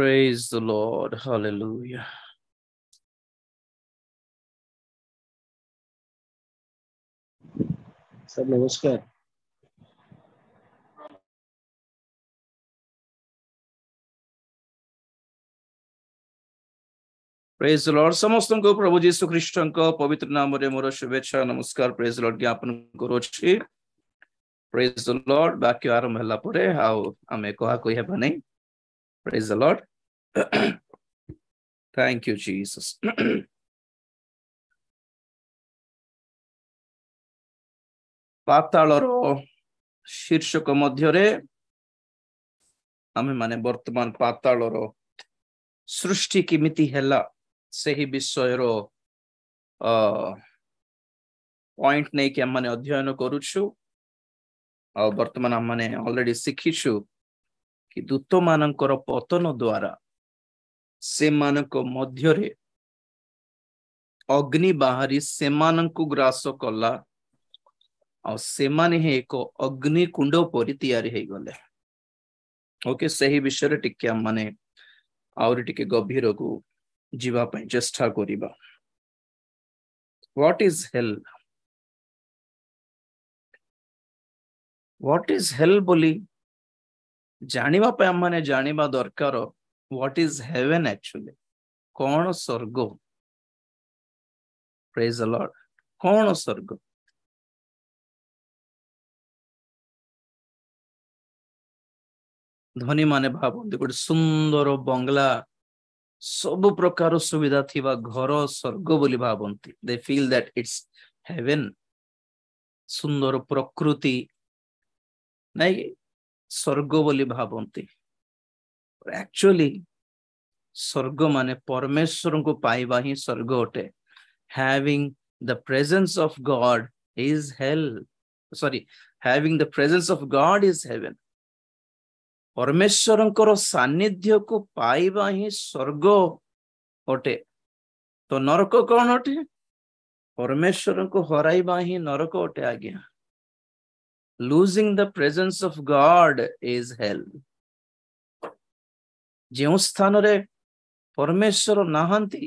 Praise the Lord. Hallelujah. Sir, namaskar. Praise the Lord. ସମସ୍ତଙ୍କୁ ପ୍ରଭୁ ଯୀଶୁ ଖ୍ରୀଷ୍ଟଙ୍କ ପବିତ୍ର ନାମରେ ମୋର ଶୁଭେଚ୍ଛା ନମସ୍କାର praise the Lord ଜ୍ଞାପନ କରୁଛି. Praise the Lord. ବାକ୍ୟ ଆରମ୍ଭ ହେଲା ପରେ ଆଉ ଆମେ କାହାକୁ ହେବା ନାହିଁ. Praise the Lord. Thank you Jesus. ପାତାଳର ଶୀର୍ଷକ ମଧ୍ୟରେ ଆମେ ମାନେ ବର୍ତ୍ତମାନ ପାତାଳର ସୃଷ୍ଟି କେମିତି ହେଲା ସେହି ବିଷୟର ପଏଣ୍ଟ ନେଇକି ଆମେ ଅଧ୍ୟୟନ କରୁଛୁ ଆଉ ବର୍ତ୍ତମାନ ଆମେ ଅଲରେଡି ଶିଖିଛୁ କି ଦୂତମାନଙ୍କର ପତନ ଦ୍ୱାରା ସେମାନଙ୍କ ମଧ୍ୟରେ ଅଗ୍ନି ବାହାରି ସେମାନଙ୍କୁ ଗ୍ରାସ କଲା ଆଉ ସେମାନେ ଏକ ଅଗ୍ନି କୁଣ୍ଡ ପରି ତିଆରି ହେଇଗଲେ. ଓକେ ସେହି ବିଷୟରେ ଟିକେ ଆମେ ଆହୁରି ଟିକେ ଗଭୀରକୁ ଯିବା ପାଇଁ ଚେଷ୍ଟା କରିବା. What is hell? What is hell ବୋଲି ଜାଣିବା ପାଇଁ ଆମେ ଜାଣିବା ଦରକାର. What is heaven actually? କଣ ସ୍ୱର୍ଗ? Praise the Lord. କଣ ସ୍ୱର୍ଗ? ଧନୀ ମାନେ ଭାବନ୍ତି ଗୋଟେ ସୁନ୍ଦର ବଙ୍ଗଲା ସବୁ ପ୍ରକାର ସୁବିଧା ଥିବା ଘର ସ୍ୱର୍ଗ ବୋଲି ଭାବନ୍ତି. They feel that it's heaven. ସୁନ୍ଦର ପ୍ରକୃତି ନାଇଁ ସ୍ୱର୍ଗ ବୋଲି ଭାବନ୍ତି. Actually ସ୍ୱର୍ଗ ମାନେ ପରମେଶ୍ୱରଙ୍କୁ ପାଇବା ହିଁ ସ୍ୱର୍ଗ ଅଟେ. Having the presence of God is hell. Sorry, having the presence of God is heaven. ପରମେଶ୍ୱରଙ୍କର ସାନ୍ନିଧ୍ୟକୁ ପାଇବା ହିଁ ସ୍ୱର୍ଗ ଅଟେ. ତ ନରକ କଣ ଅଟେ? ପରମେଶ୍ୱରଙ୍କୁ ହରାଇବା ହିଁ ନରକ ଅଟେ ଆଜ୍ଞା. Losing the presence of God is hell. ଯେଉଁ ସ୍ଥାନରେ ପରମେଶ୍ୱର ନାହାନ୍ତି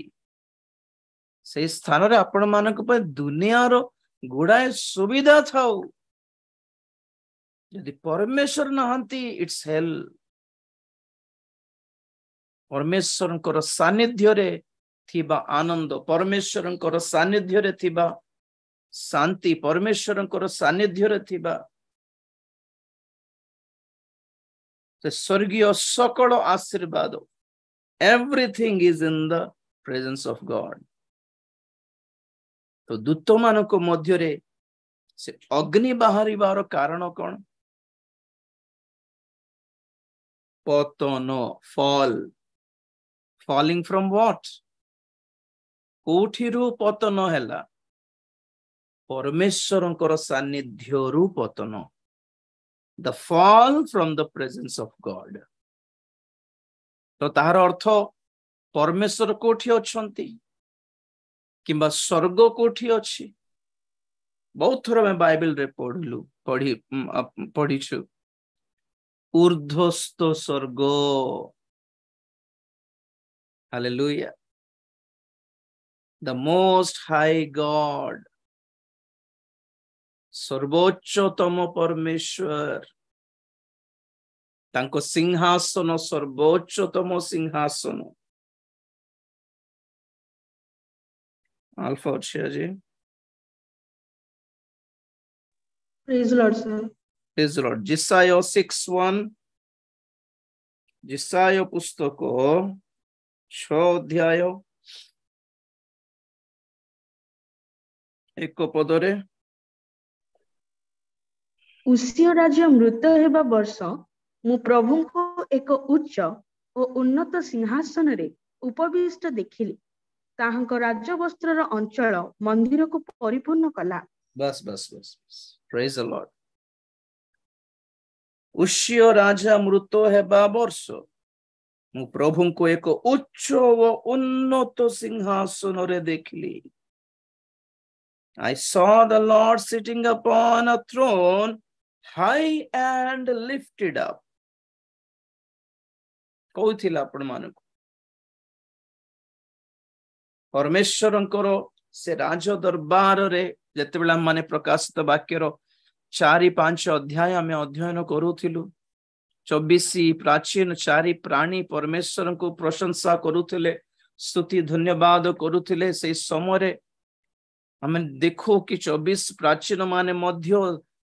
ସେହି ସ୍ଥାନରେ ଆପଣମାନଙ୍କ ପାଇଁ ଦୁନିଆର ଗୁଡ଼ାଏ ସୁବିଧା ଥାଉ ଯଦି ପରମେଶ୍ୱର ନାହାନ୍ତି it's hell. ପରମେଶ୍ୱରଙ୍କର ସାନ୍ନିଧ୍ୟରେ ଥିବା ଆନନ୍ଦ, ପରମେଶ୍ୱରଙ୍କର ସାନ୍ନିଧ୍ୟରେ ଥିବା ଶାନ୍ତି, ପରମେଶ୍ୱରଙ୍କର ସାନ୍ନିଧ୍ୟରେ ଥିବା ସେ ସ୍ୱର୍ଗୀୟ ସକଳ ଆଶୀର୍ବାଦ, everything is in the presence of God. ତ ଦୂତମାନଙ୍କ ମଧ୍ୟରେ ସେ ଅଗ୍ନି ବାହାରିବାର କାରଣ କଣ? ପତନ, fall. Falling from what? କୋଉଠିରୁ ପତନ ହେଲା? ପରମେଶ୍ୱରଙ୍କର ସାନ୍ନିଧ୍ୟରୁ ପତନ. The fall from the presence of God. ତ ତାହାର ଅର୍ଥ ପରମେଶ୍ୱର କୋଉଠି ଅଛନ୍ତି କିମ୍ବା ସ୍ୱର୍ଗ କୋଉଠି ଅଛି? ବହୁତ ଥର ଆମେ ବାଇବେଲରେ ପଢିଛୁ ଊର୍ଦ୍ଧ୍ୱସ୍ଥ ସ୍ୱର୍ଗ. Hallelujah. The most high God. ସର୍ବୋଚ୍ଚତମ ପରମେଶ୍ୱର ତାଙ୍କ ସିଂହାସନ ସର୍ବୋଚ୍ଚତମ ସିଂହାସନ. ଆଲଫା ଅଛି ଆଜି. Praise the Lord, sir. Praise the Lord. Jesaja 6:1. Jesaja ପୁସ୍ତକ 6 ଅଧ୍ୟାୟ 1 ପଦରେ ଉସିୟ ରାଜ୍ୟ ମୃତ ହେବା ବର୍ଷ ମୁଁ ପ୍ରଭୁଙ୍କୁ ଏକ ଉଚ୍ଚ ଓ ଉନ୍ନତ ସିଂହାସନରେ ଉପବିଷ୍ଟ ଦେଖିଲି. ତାହାଙ୍କ ରାଜବସ୍ତ୍ରର ଅଞ୍ଚଳ ମନ୍ଦିରକୁ ପରିପୂର୍ଣ୍ଣ କଲା. ବାସ୍. Praise the Lord. ଉସିୟ ରାଜା ମୃତ ହେବା ବର୍ଷ ମୁଁ ପ୍ରଭୁଙ୍କୁ ଏକ ଉଚ୍ଚ ଓ ଉନ୍ନତ ସିଂହାସନରେ ଦେଖିଲି. I saw the Lord sitting upon a throne, high and lifted up, कहूथिला आपण मानक परमेश्वरंकर से राज दरबार रे जतेबेला माने प्रकाशित वाक्यर 4-5 अध्याय आमे अध्ययन करूथिलु 24 प्राचीन 4 प्राणी परमेश्वर को प्रशंसा करूथिले स्तुति धन्यवाद करूथिले से समय आमे देखो कि 24 प्राचीन माने मध्य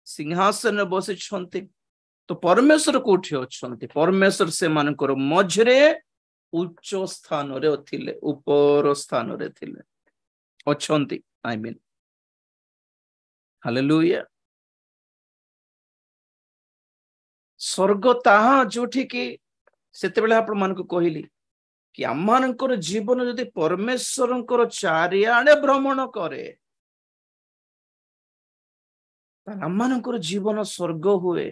सिंहासन बसी छंती तो परमेश्वर कोठी अछंती परमेश्वर से मानकर मझरे उच्च स्थान रे थिले ऊपर स्थान रे थिले अछंती आई मीन हालेलुया स्वर्ग ताहा जोठी कि सेते बेले आपण मान को कहली कि आमानकर जीवन यदि परमेश्वरंकर चारियाडे भ्रमण करे आमानकर जीवन स्वर्ग हुए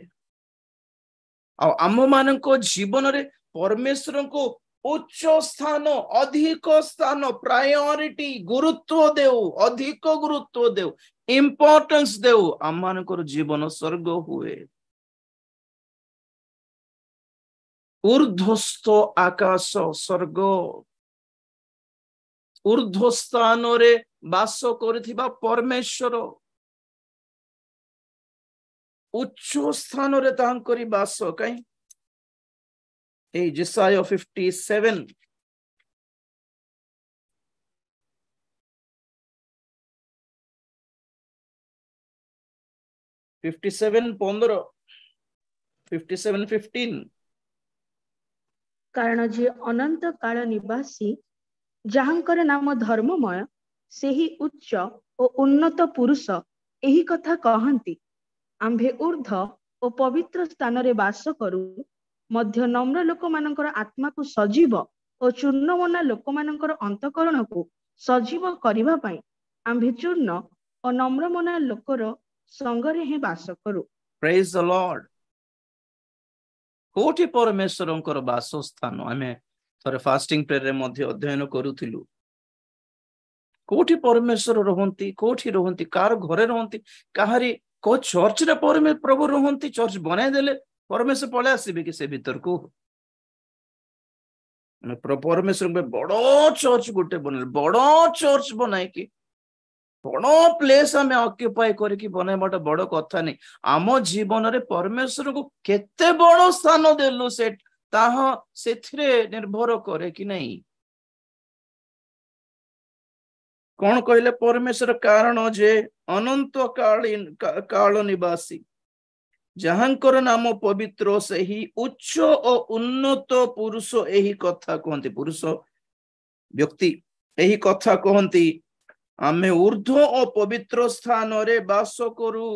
आम मानक जीवन रे परमेश्वर को उच्च स्थान अधिक स्थान प्रायोरिटी गुरुत्व देउ अधिक गुरुत्व देउ इंपोर्टेंस देउ आम मानकर जीवन स्वर्ग हुए ऊर्ध्वस्थ आकाश स्वर्ग ऊर्ध्व स्थान रे वास करथिबा परमेश्वर उच्च स्थान रे तांकरी वास कई ए जेसाया 57 15 57:15 कारण जे अनंत काल निवासी जहांकर नाम धर्ममय से ही उच्च और उन्नत पुरुष यही कथा कहंती आंभे ऊर्ध्व और पवित्र स्थान रे वास करू मध्य नम्र लोक मानकर आत्मा को सजीव और चूर्णमना लोक मानकर अंतकरण को सजीव करिबा पई आंभे चूर्ण और नम्रमना लोकर संगरे ही वास करू प्रेज द लॉर्ड कोठी परमेश्वरंकर वास स्थान आमे थरे फास्टिंग प्रेयर रे मध्ये अध्ययन करूथिलु कोठी परमेश्वर रहंती कार घरे रहंती काहारी को चर्च रे प्रभु रहंती चर्च बनाई देले परमेश्वर पळे आसीबे कि से भीतर को परमेश्वर में बड़ो चर्च गोटे बनले बड़ो चर्च बनाई कि बड़ो प्लेस आमे ऑक्युपाई करके बनाइबाटा बड़ कथा नहीं आम जीवन रे परमेश्वर को केते बड़ स्थान देलु से ताहा सेथिरे निर्भर करे कि नहीं कौन कहले परमेश्वर कारण जे अनंत काल निवासी जहांकर नाम पवित्र से ही उच्च और उन्नत पुरुष यही कथा कहते पुरुष व्यक्ति यही कथा कहती आमे ऊर्ध्व और पवित्र स्थान रे वास करू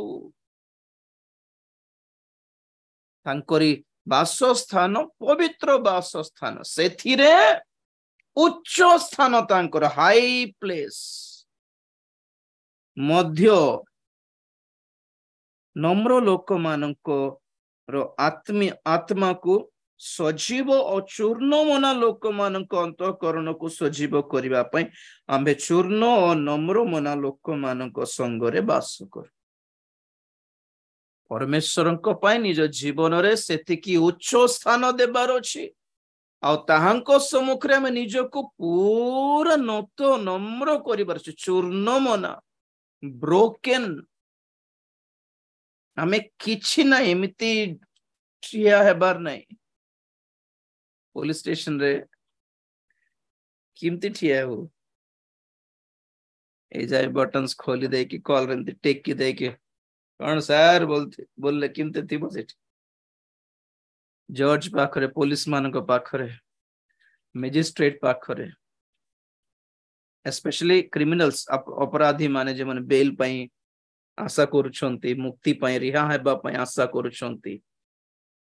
तांकरी वास स्थान पवित्र वास स्थान सेथिरे उच्च स्थान तांकर हाई प्लेस मध्य नम्र लोक मानक आत्मा को सजीव और चूर्ण मना लोक मानक अंतकरण को सजीव करिबा पई आंबे चूर्ण और नम्र मना लोक मानक संगरे वास कर परमेश्वरंक पई निज जीवन रे सेतिकी उच्च स्थान देबार अछि आ ताहांको सम्मुख रे हम निज को पूरा नत नम्र करिबार अछि चूर्ण मना ब्रोकन आमे किछि ना एमिति ठिया हेबार नहीं पुलिस स्टेशन रे किमती ठिया हो ए जाय बटन्स खोली दे कि कॉल रंती टेक की दे के कौन सर बोलले किमती थी बसेट जज पाखरे पुलिस मान को पाखरे मैजिस्ट्रेट पाखरे स्पेशली क्रिमिनल्स अपराधी माने जे माने बेल पई आशा करूछंती मुक्ति पई रिहा हेबा पई आशा करूछंती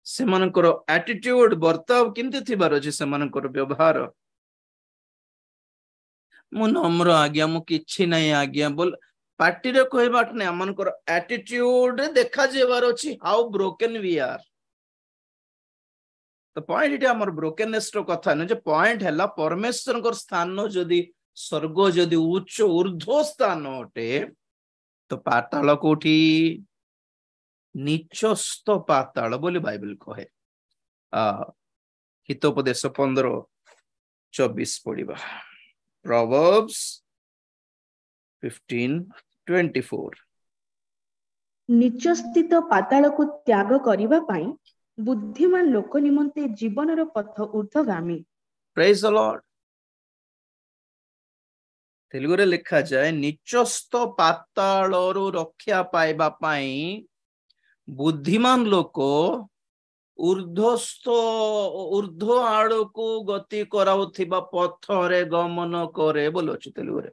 सेमानकर एटीट्यूड बर्ताव किंति थिबार अछि सेमानकर व्यवहार मु नम्र आज्ञा मु किछि नै आज्ञा बोल पार्टी रे कहबाट नै हमनकर एटीट्यूड देखा जेबार अछि हाउ ब्रोकन वी आर तो पॉइंट इटा हमर ब्रोकननेस रो कथा न जे पॉइंट हैला परमेश्वरकर स्थान जदी स्वर्ग जदी उच्च ऊर्ध्व स्थान अटे तो पाताल कोठी नीचस्थ पाताल बोली बाइबल कहे हितोपदेश 15:24 पढ़िबा Proverbs 15:24 नीच स्थित पाताल को त्याग करिबा पाई बुद्धिमान लोक निमंते जीवनर पथ ऊर्ध्वगामी। Praise the Lord. तेलुगुरे लिखा जाए निचस्थ पातालरु रक्षा पाइबा पाई बुद्धिमान लोक ऊर्ध्वस्थ ऊर्ध्व आड़ को गति कराउथिबा पथरे गमन करे बोलछि तेलुगुरे।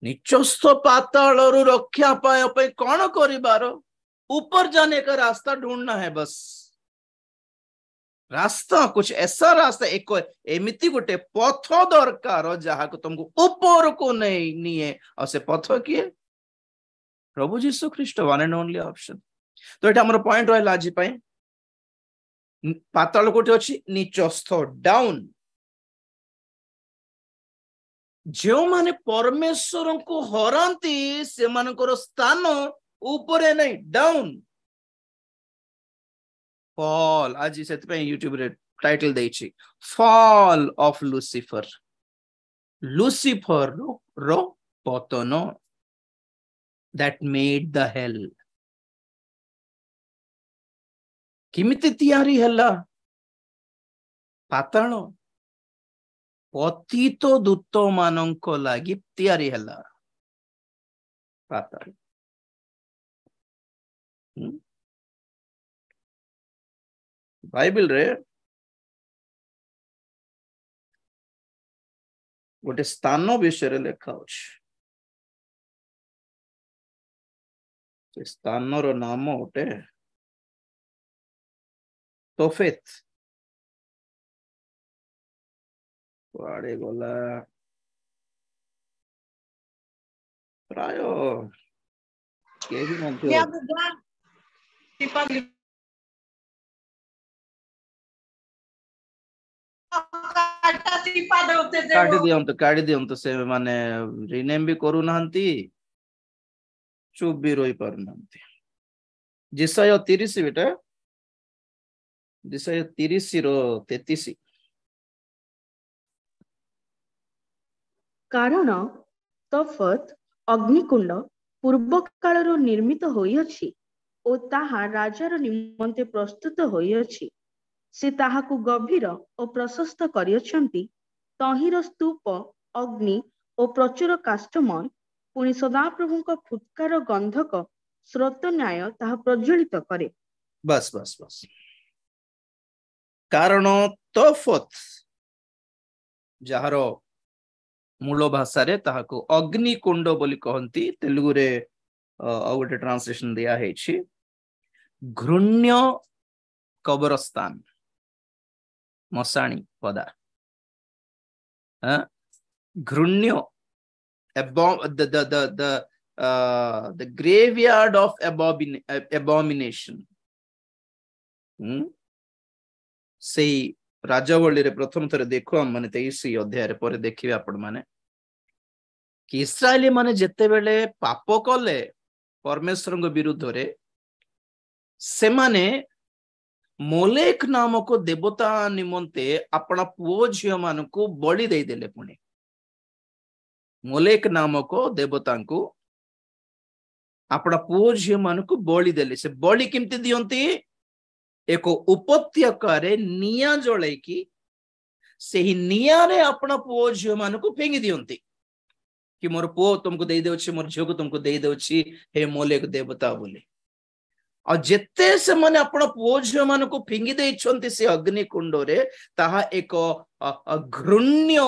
निचस्थ पातालरु रक्षा पाए पे कौन करिबार ऊपर जाने का रास्ता ढूंढना है। बस रास्ता कुछ ऐसा रास्ता एक एमिति गोटे पथ दरकार जहाँ को तुमको ऊपर को नहीं निए और से पथ किए प्रभु जीसु ख्रीष्ट वन एंड ओनली ऑप्शन। तो एटा हमर पॉइंट रहला आज पई पाताल कोठी अछि नीचस्थ डाउन जो माने परमेश्वर को हरांती से मानकर स्थान ऊपर नहीं डाउन। फॉल आज से यूट्यूब रे टाइटल देछि फॉल ऑफ लुसिफर लुसिफर रो पतन that made the hell किमिति तैयारी हल्ला पाताल पतित दूत मानक लागि तैयारी हल्ला पाताल। बाइबल रे गोटे स्थान विषय लेखा अछि स्थान रो नाम गोटे तोफेत कुआड़े गला प्राय के भी नथियो काटी दियंत से माने रिनेम भी करू नाहंती चुप भी रही पार नाहंती। जिसाया 30 बेटा जिसाया 30 रो 33 कारण तफत अग्निकुंड पूर्व कालर निर्मित होइअछि ओ ताहा राजार निमंते प्रस्तुत होइअछि। से ताहाकु गभीर ओ प्रशस्त करिअछंती तहिर स्तूप अग्नि ओ प्रचुर काष्ठमय पुनि सदाप्रभुଙ୍କ फुत्कार गंधक स्रोत न्याय ताहा प्रज्वलित करे। बस बस बस कारण तफत जहारो मूल भाषा रे ताहाकु अग्निकुंड बोली कहंती तेलुगु रे गोटे ट्रांसलेशन दिया हेछि घृण्य कब्रस्तान मसाणी पदा घृण्य the graveyard of abomination से राजावली रे प्रथम थरे देखो हम माने 23 अध्याय रे पर देखिबे आपण माने कि इस्राएली माने जेते बेले पाप कले परमेश्वर के विरुद्ध रे से माने मोलेक नामक देवता निमंते अपना पुओ झियो मान को बलि दे देले। पुणे मोलेक नामक देवता को अपना पुओ झियो मान को बलि देले। से बलि किमती दियंती एक उपत्यकारे निया जळे की सेही निया रे अपना पुओ झियो मान को फेंगी दियंती कि मोर पुओ तुमको दे देउछि मोर झियो को तुमको दे देउछि हे मोलेक देवता बोले। और जेते से माने अपना पुओ झियो मान को फिंगी देइछंती से अग्निकुंड रे ताहा एक घृण्य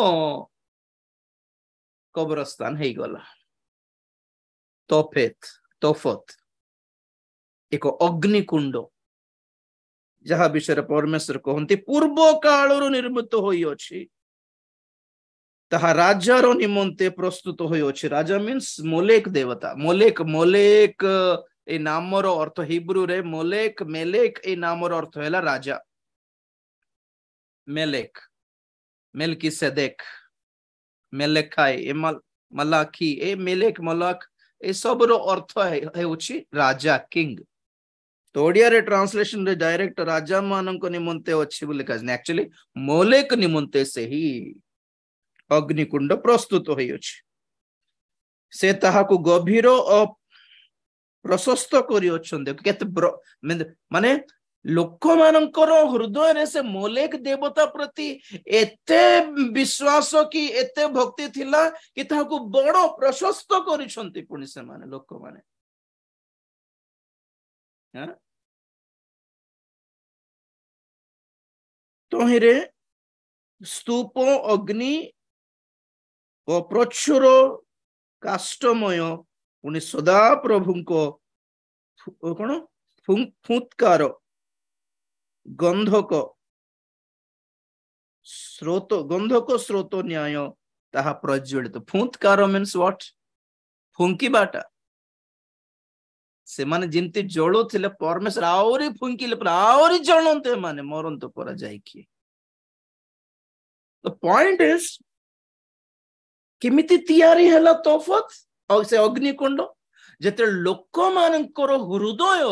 कब्रस्तान हे गला। तोफत एक अग्निकुंड जहा विषय परमेश्वर कहंती पूर्व कालरु निर्मित होई अछि ताहा राजार निमंते प्रस्तुत होई अछि। राजा मीन्स मोलेक देवता। मोलेक ए नामर अर्थ हिब्रू रे मोलेक मेलेक ए नामर अर्थ हैला राजा। मेलेक मेलकिसेदेक मेलेखाई ए मलाखी ए मेलेक मलक ए सब रो अर्थ है उछि राजा किंग। तो ओडिया रे ट्रांसलेशन रे डायरेक्ट राजा मानक निमंते अच्छी बोले कहने एक्चुअली मोलेक निमंते से ही अग्निकुंड प्रस्तुत होई अछि से ताहाकु गभीर और प्रशस्त करी अछंदे केते माने लोक मानकर हृदय रे से मोलेक देवता प्रति एते विश्वास की एते भक्ति थिला कि ताहाकु बड़ प्रशस्त करिसंती पुनि से माने लोक माने हां तोहिरे स्तूप अग्नि और प्रचुर काष्टमय पुनि सदा प्रभु को कौन फुत्कार गंधक स्रोत न्याय ताहा प्रज्वलित फुत्कार मीन्स व्हाट फुंकी बाटा से माने जिंती जळो थिले परमेश्वर आउरी फुंकीले पर आउरी जळनते माने मरंत पर जाई की द पॉइंट इज केमिति तयारी हला तोफत और से अग्निकुंड जेते लोक मानकर हृदय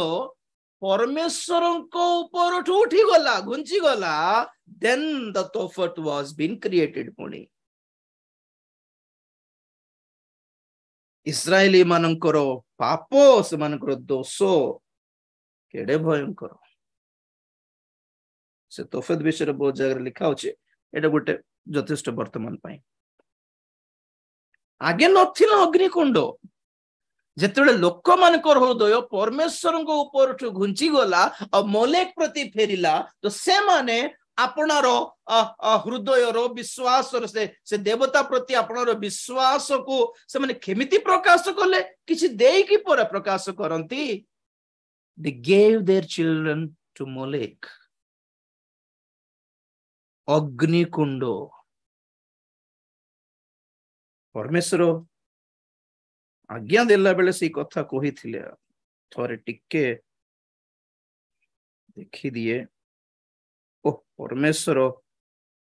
परमेश्वर को ऊपर उठी गला घुंची गला then the Tophet was been created पुणी इस्राएली मानकर पाप से मानकर दोष केडे भयंकर से तोफत विषय बहुत जगह लिखा होचे एटा गोटे यथेष्ट वर्तमान पाई आगे नथिला अग्निकुंड जेतेबेले लोक मानकर हृदय परमेश्वर ऊपर घुंची गला और मोलेक प्रति फेरिला तो से माने आपनार हृदय रो विश्वास से देवता प्रति आपनार विश्वास को से माने केमिति प्रकाश कले किछि देई की पर प्रकाश करंती they gave their children to Molech अग्निकुंड परमेश्वर आज्ञा देला बेले से कथा कही थिले थोरे टिके देखि दिए ओ परमेश्वर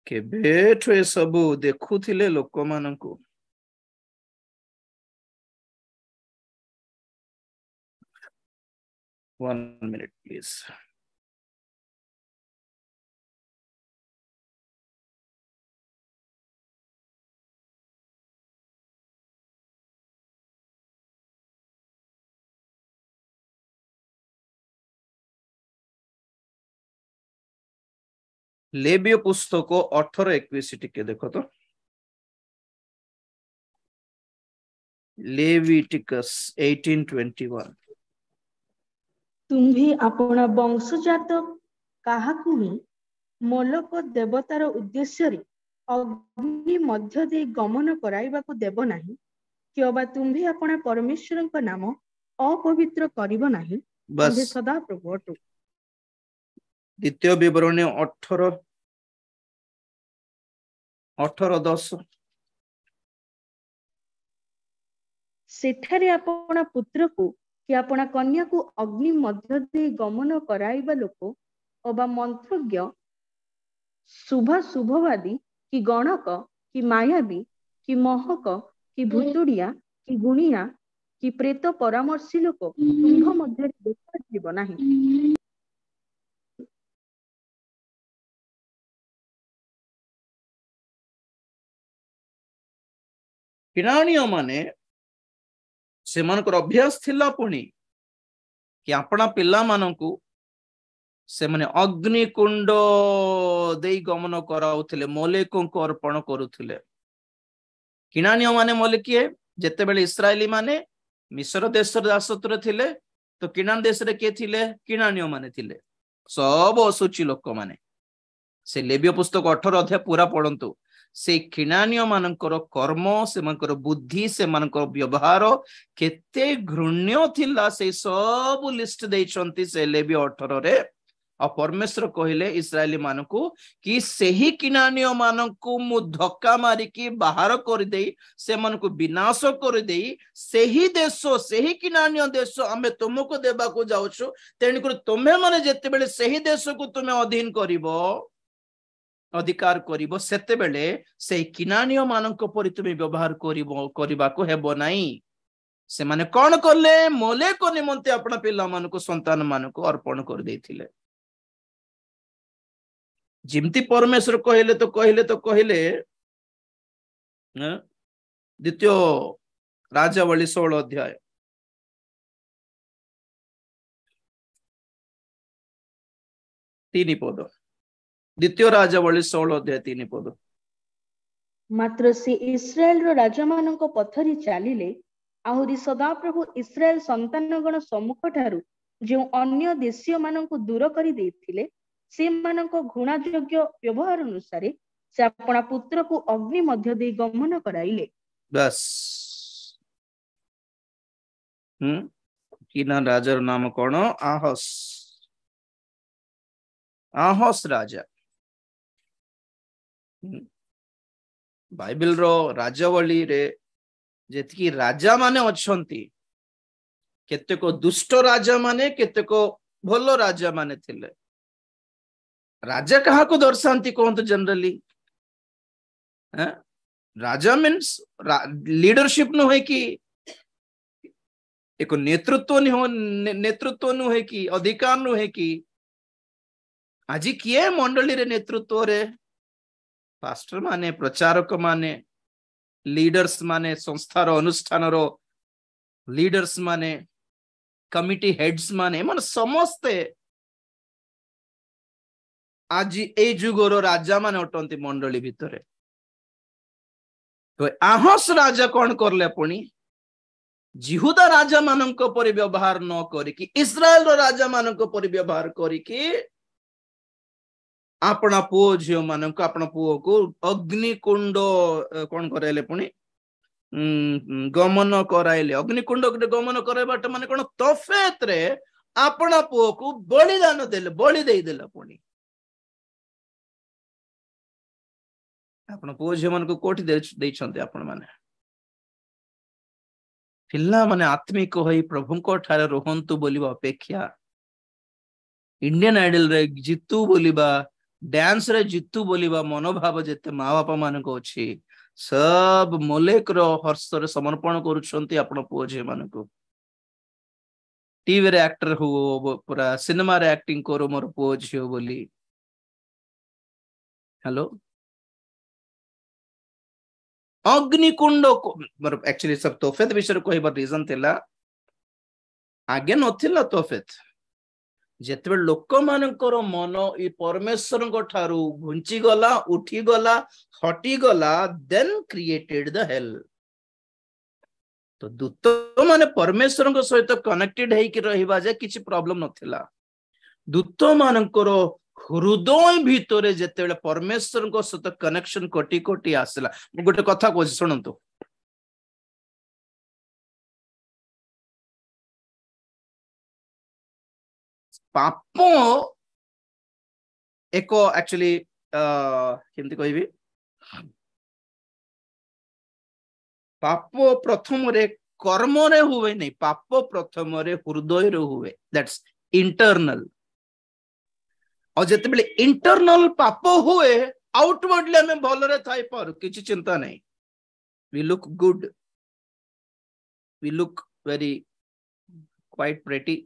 केबेठो ए सब देखुथिले लोक मानकु 1 minute please लेबीय पुस्तक 18:21 टिके देखो तो लेविटिकस 18:21 तुम्ही अपना वंशजात काहाकु ही मोलक देवतार उद्देश्य रे अग्नि मध्य दे गमन कराइबाकु देव नाही कि अबा तुम्ही अपना परमेश्वरक नाम अपवित्र करिव नाही तुम्ही बस सदा प्रभु अटु द्वितीय विवरणी 18:10 सेठारे अपना पुत्र को कि अपना कन्या को अग्नि मध्य दे गमन कराइबा लोक अबा मंत्रज्ञ शुभवादी कि गणक कि मायावी कि महक कि भूतुड़िया कि गुणिया कि प्रेत परामर्शी लोक तुम्भ मध्य देखा जीव नाही किराणिया माने से मानकर अभ्यास थिला पुणी कि अपना पिला मानकु से माने अग्निकुंड देई गमन कराउथिले मोलेको को अर्पण करुथिले किराणिया माने मोलेक किए जेते बेले इस्राएली माने मिस्र देश दासत्व थिले तो किनान देश रे के थिले किराणिया माने थिले सब असुचि लोक माने से लेविय पुस्तक 18 अध्याय पूरा पढ़ंतु से किनानिय मानकर कर्म से मानकर बुद्धि से मानकर व्यवहार केते घृण्य थिला से सब लिस्ट देइछंती से लेविय 18 रे और परमेश्वर कहले इस्राएली मानकु कि सही किनानिय मानकु मु धक्का मारी की बाहर कर देई से मानकु विनाश कर देई सही देश सही किनानिय देश हमें तुमको देबा को जाउछु तेन कर तुमे माने जेते बेले सही देश को तुमे अधीन करिवो अधिकार करिवो सेते बेले से किनानिय मानक परि तुमे व्यवहार करिवो करबा को हेबो नाही से माने कौन कले मोले को निमंते अपना पिला मान को संतान मान को अर्पण कर देथिले जिमती परमेश्वर कहले तो कहले द्वितीय राजावली 16 अध्याय 3 पद द्वितीय राजावली 16 अध्याय 3 पद मात्र से इस्राएल रो राजा मानक पथरी चलिले आहुरी सदाप्रभु इस्राएल संतानगण सम्मुख ठारू जो अन्य देशीय मानक दूर करी देथिले से मानक घृणायोग्य व्यवहार अनुसार से अपना पुत्र को अग्नि मध्य दे गमन कराइले बस किना राजार नाम कौन आहस आहस राजा बाइबल रो राजावली रे जेतकी राजा माने अछंती केतेक दुष्ट राजा माने केतेक भलो राजा माने थिले राजा कहा को दर्शांती कहंतु जनरली राजा मीन्स लीडरशिप नु है कि एक नेतृत्व नु है कि अधिकार नु है कि आज किए मंडली रे नेतृत्व रे पास्टर माने प्रचारक माने लीडर्स माने संस्थार अनुष्ठान रो लीडर्स माने कमिटी हेड्स माने मन समस्ते आज ए जुगोर राजा माने अटंती मंडली भितरे तो आहस राजा कौन करले पुणी जिहुदा राजा मानक परि व्यवहार न करिकी इस्राएल रो राजा मानक परि व्यवहार करिकी अपना पुओ झियो मानक अपना पुओ को अग्निकुंड कौन कराइले पुणी गमन कराइले अग्निकुंड गमन कराइबाट माने कोन तोफेत रे अपना पुओ को बलिदान देले बलि देई देला पुणी आपण पुओ झियो मानक कोठी देइछन्ते आपण माने पिल्ला माने आत्मिक होई प्रभुको ठारे रहंतु बोलिबा अपेक्षा इंडियन आइडल रे जितु बोलिबा डांस रे जितु बोलिबा मनोभाव जेते माँ बापा मान को अछि सब मोलेक रो हर्ष रे समर्पण करूछन्ती आपण पुओ झियो मानक टीवी रे एक्टर हो पूरा सिनेमा रे एक्टिंग करो मोर पुओ झियो बोली हेलो अग्निकुंड एक्चुअली सब तोफेत विषय कहबार रीजन थिला आगे नथिला तोफेत जेते लोक मानकर मन ई परमेश्वर ठारू घुंची गला उठी गला हटी गला देन क्रिएटेड द हेल तो दूत माने परमेश्वर सहित कनेक्टेड है कि रहिबा जे किछि प्रॉब्लम नथिला दूत मानकर हृदय भितरे जेते परमेश्वर सहित कनेक्शन कोटी कोटी आसला गोटे कथा कहछि सुनंतु पाप एक एक्चुअली केमती कहबी पाप प्रथम रे कर्म रे हुए नहीं पाप प्रथम रे हृदय रे हुए दैट्स इंटरनल और जेते बेले इंटरनल पाप हुए आउटवर्डली हमें भल रे थाई पर किछि चिंता नहीं we look good we look very quite pretty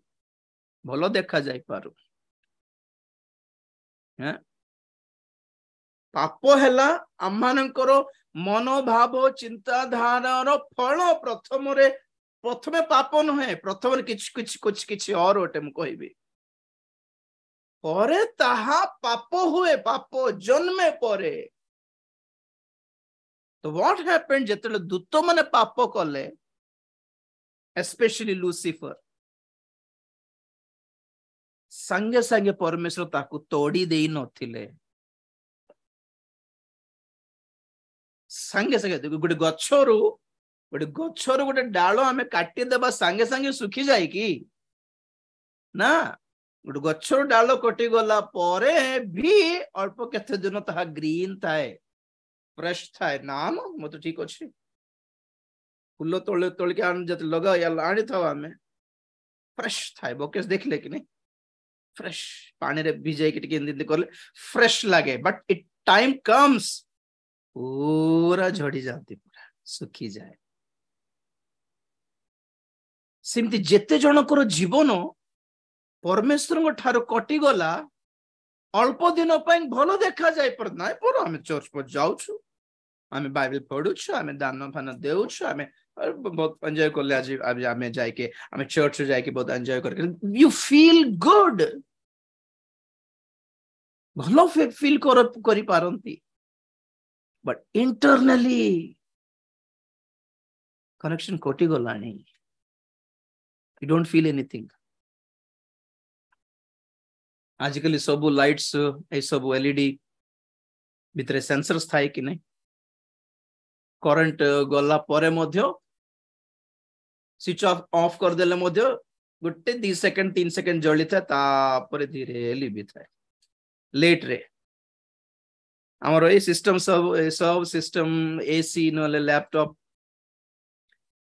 भलो देखा जाय पारु पाप हैला आमानकर मनोभाव चिंताधारार फल प्रथमे पाप नुहे प्रथम किछि और ओटे मु कहबी परे ताहा पाप हुए पाप जन्मे परे तो व्हाट हैपेंड जेतले दूत माने पाप कले स्पेशली लूसीफर संगे संगे परमेश्वर ताकू तोड़ी देई नथिले संगे संगे गोटे गच्छरु गोटे डाल आमे काटी देबा संगे संगे सुखी जाय कि ना गोटे गच्छर डाल कटि गला परे भी अल्प केते दिन ताहा ग्रीन थाए फ्रेश थाए नाम म तो ठीक अछि फुल्लो तोले तोल के आन जत लगा या आनी था आमे फ्रेश थाए बोकेस देख ले कि नहीं फ्रेश पानी रे भिजाई के टिके इंदी करले फ्रेश लागे बट इट टाइम कम्स पूरा झड़ी जाती पूरा सुखी जाए सेमती जेते जनकर जीवन परमेश्वर ठार कटि गला अल्प दिन भल देखा जाए पर ना पर आम चर्च पर जाऊँ आम बाइबल पढ़ुछु आम दान फान देउछु आम बहुत एंजॉय करले आज आज आम जाके आम चर्च जाके बहुत एंजॉय करके यू फील गुड भलो फील करी पारंती बट इंटरनली कनेक्शन कटि गलानी यू डोंट फील एनीथिंग आजिकल सब लाइट्स ए सब एलईडी भितर सेंसर्स थाए कि नहीं करंट गला परे मध्य स्विच ऑफ कर देले मध्य गोटे 2 सेकंड 3 सेकंड जली था तापर धीरे लिभि थाए लेट रे हमर ए सिस्टम सब सिस्टम एसी नले लैपटॉप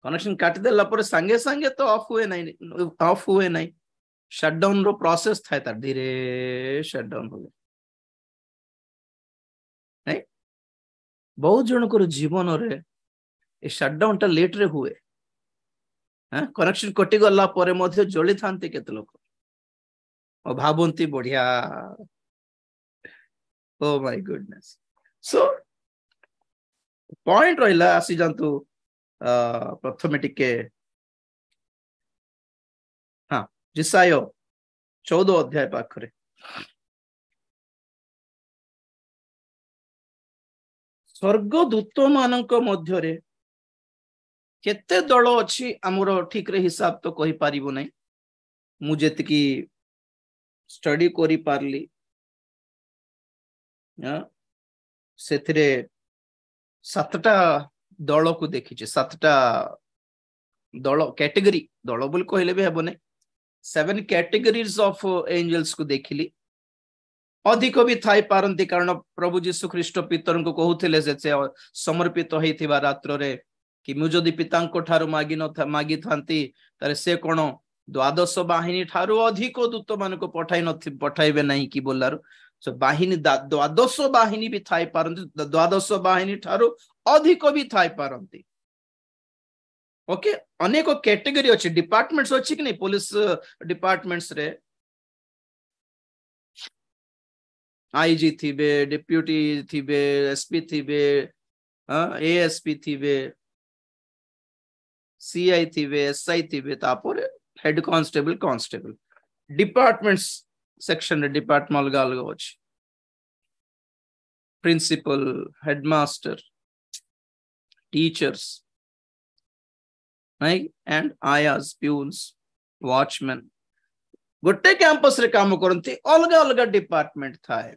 कनेक्शन काट देला पर संगे संगे तो ऑफ हुए नहीं शटडाउन रो प्रोसेस थाए तार धीरे शटडाउन हो नहीं बहुत जनकर जीवन रे ए शटडाउन टा लेट रे हुए कनेक्शन कटि गला परे मध्य जली थांते केते लोक और भाबंती बढ़िया oh my goodness so point रहिला आसी जानतु प्रथमे टिके हाँ जिसायो 14 अध्याय पाखरे स्वर्गदूत मानक मध्यरे केते दल अछि हमरो ठीक रे हिसाब तो कहि पारिबो नै मु जेतकी स्टडी करि पारली सेथरे 7टा दल को देखि छै 7टा दल कैटेगरी दल बोल कहले भी हेबो नै 7 कैटेगरीज ऑफ एंजल्स को देखिली अधिक भी थाई पारंती कारण प्रभु जीशु ख्रीष्ट पितर को कहूथिले जे समर्पित होइथिबा रात्र रे कि मु जदि पिता ठारू मागी थांती तारे से कोन द्वादश बाहिनी ठारू अधिक दूत मान को पठाइबे नहीं कि बोलार सो बाहिनी द्वादश बाहिनी भी थाई पारंती द्वादश बाहिनी ठारू अधिक भी थाई पारंती ओके अनेक कैटेगरी अछि डिपार्टमेंट्स अछि कि नहीं पुलिस डिपार्टमेंट्स रे आईजी थिबे डेप्यूटी थिबे एसपी थिबे एएसपी थिबे सीआई थिबे एसआई थिबे तापर हेड कांस्टेबल डिपार्टमेंट्स सेक्शन रे डिपार्टमेंट अलग अलग अछि principal headmaster teachers right and ayas peons watchmen गोटे कैंपस रे काम करंती अलग अलग डिपार्टमेंट थाए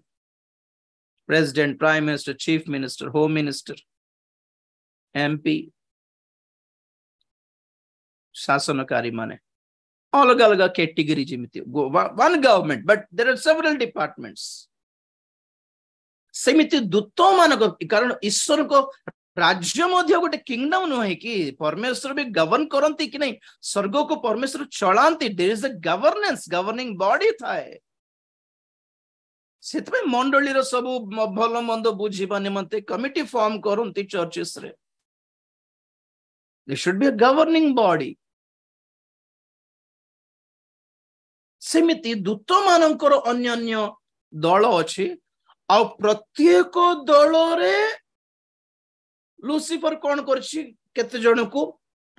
president prime minister chief minister home minister MP शासनकारी माने अलग अलग category जिमिति one government but there are several departments सेमिति दूत मान कारण ईश्वर को राज्य मध्य गोटे किंगडम नुहे कि परमेश्वर भी गवर्न करती कि नहीं स्वर्ग को परमेश्वर चलांती there is a governance governing body थाए सेतबे मंडली रो सब भलो मंद बुझिबा निमंते कमिटी फॉर्म करंती चर्चेस रे there should be a governing body सेमिति दूत मानकर अन्य अन्य दल अछि आ प्रत्येक दल रे लुसिफर कौन करछि केते जन को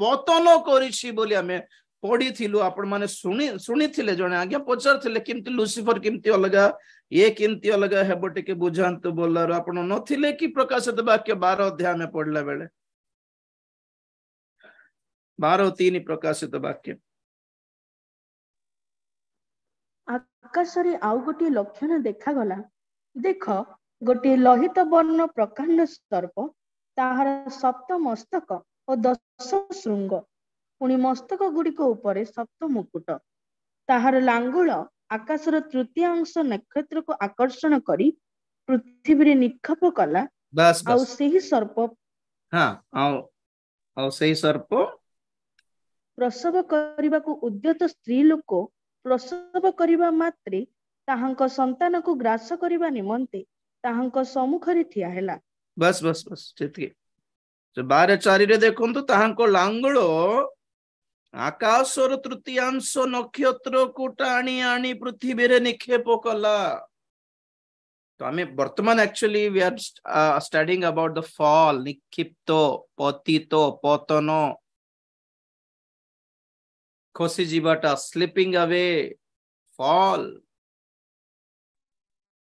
पतन करछि बोली हमें पढ़ी थिलु आपण माने सुनी थिले जने आज्ञा पचार थिले किंतु लुसिफर किमती अलगा ये किमती अलगा हेबो टिके बुझांत बोलार आपण नथिले कि प्रकाशित वाक्य 12 अध्याय में पढ़ला बेले 12:3 प्रकाशित वाक्य आकाश रे आउ गोटे लक्षण देखा गला देख गोटे लोहित वर्ण प्रकांड सर्प ताहार 7 मस्तक और 10 श्रृंग पुणी मस्तक गुड़िक उपरे 7 मुकुट ताहार लांगुल आकाशर तृतीयांश नक्षत्र को आकर्षण करी पृथ्वी निक्षेप कला बस आउ सही सर्प हाँ आउ सही सर्प प्रसव करने को उद्यत स्त्री लोक प्रसव करने मात्रे ताहांक संतान को ग्रास करने निमंते ताहांक सम्मुखरे ठिया हैला बस बस बस ठीक 12:4 रे देखंतु ताहांको लांगुल आकाशर तृतीयांश नक्षत्र को टाणी आनी पृथ्वी रे निक्षेप कला। तो हमें वर्तमान actually we are studying about the fall, निक्षिप्त, पतित, पतन, खसी जीवाटा, स्लिपिंग अवे, फॉल।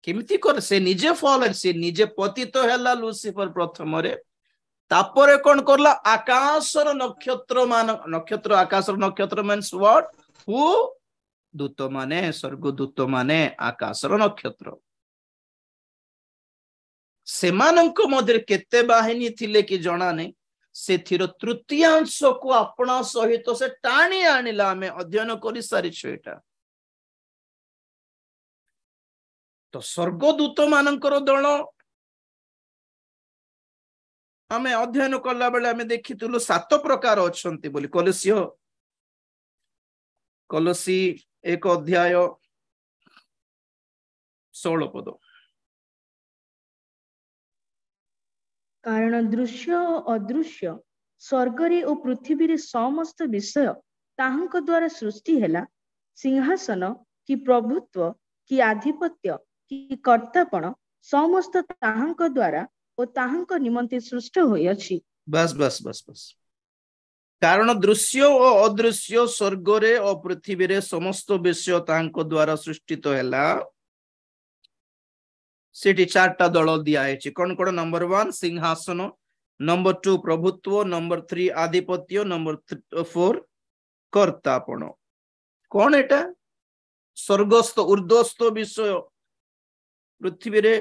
केमिति कर से निजे फॉल, से निजे पतित हैला लुसिफर प्रथम रे, तापरे कोन करला आकाशर नक्षत्र मान, नक्षत्र आकाशर नक्षत्र मीन्स व्हाट, हु दूत माने, स्वर्ग दूत माने आकाशर नक्षत्र। सेमानंको मध्य केते बाहिनी थिले कि जणा नै, सेथिरो तृतीयांश को अपना सहित से टाणी आनिला। आमे अध्ययन करि सारिछु एटा। तो स्वर्गदूत मानकर दल आमे अध्ययन कला बेले आमे देखितुलु 7 प्रकार अछंती बोली। कलसी 1 अध्याय 16 पद। कारण दृश्य और अदृश्य स्वर्गरे और पृथ्वी रे समस्त विषय ताहांक द्वारा सृष्टि हैला। सिंहासन कि प्रभुत्व कि आधिपत्य कि कर्तापण समस्त ताहांक द्वारा और ताहांक निमंते सृष्ट होई अछि। बस बस बस बस। कारण दृश्य और अदृश्य स्वर्गरे और पृथ्वी रे समस्त विषय ताहांक द्वारा सृष्टित हैला। सेठी 4टा दल दिया है। कौन कौन? नंबर 1 सिंहासन, नंबर 2 प्रभुत्व, नंबर 3 आधिपत्य, नंबर 4 कर्तापण। कौन एटा? स्वर्गस्थ ऊर्ध्वस्थ विषय पृथ्वी रे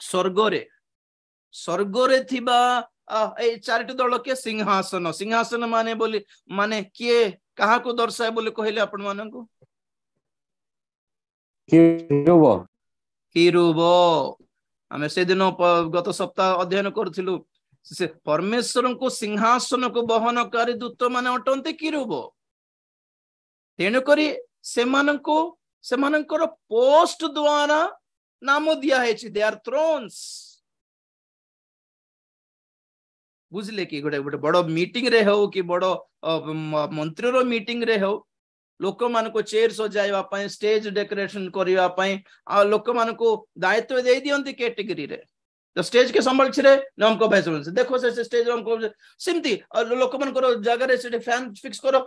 स्वर्गरे, स्वर्गरे थिबा ए 4टी दल के सिंहासन। सिंहासन माने बोली माने किए कहा को दर्शाए बोली कहले आपण माननको? किरूब। आमे से दिन गत सप्ताह अध्ययन करथिलु, से परमेश्वर को सिंहासन को बहनकारी दूत माने अटंते किरूब। तेणु करी सेमाननको सेमानकर पोस्ट द्वारा नाम दिया है, दे आर थ्रोन्स। बुझले कि गोटे गोटे बड़ मीटिंग रे हो कि बड़ मंत्री रो मीटिंग रे हो, लोक मान को चेयर सजाइबा पई, स्टेज डेकोरेशन करिबा पई आ लोक मान को दायित्व दे दियंती कैटेगरी रे। तो स्टेज के संबल छिरे नम को भाई से देखो से स्टेज हम को सिमती लोक मान को जगह रे से फैन फिक्स करो।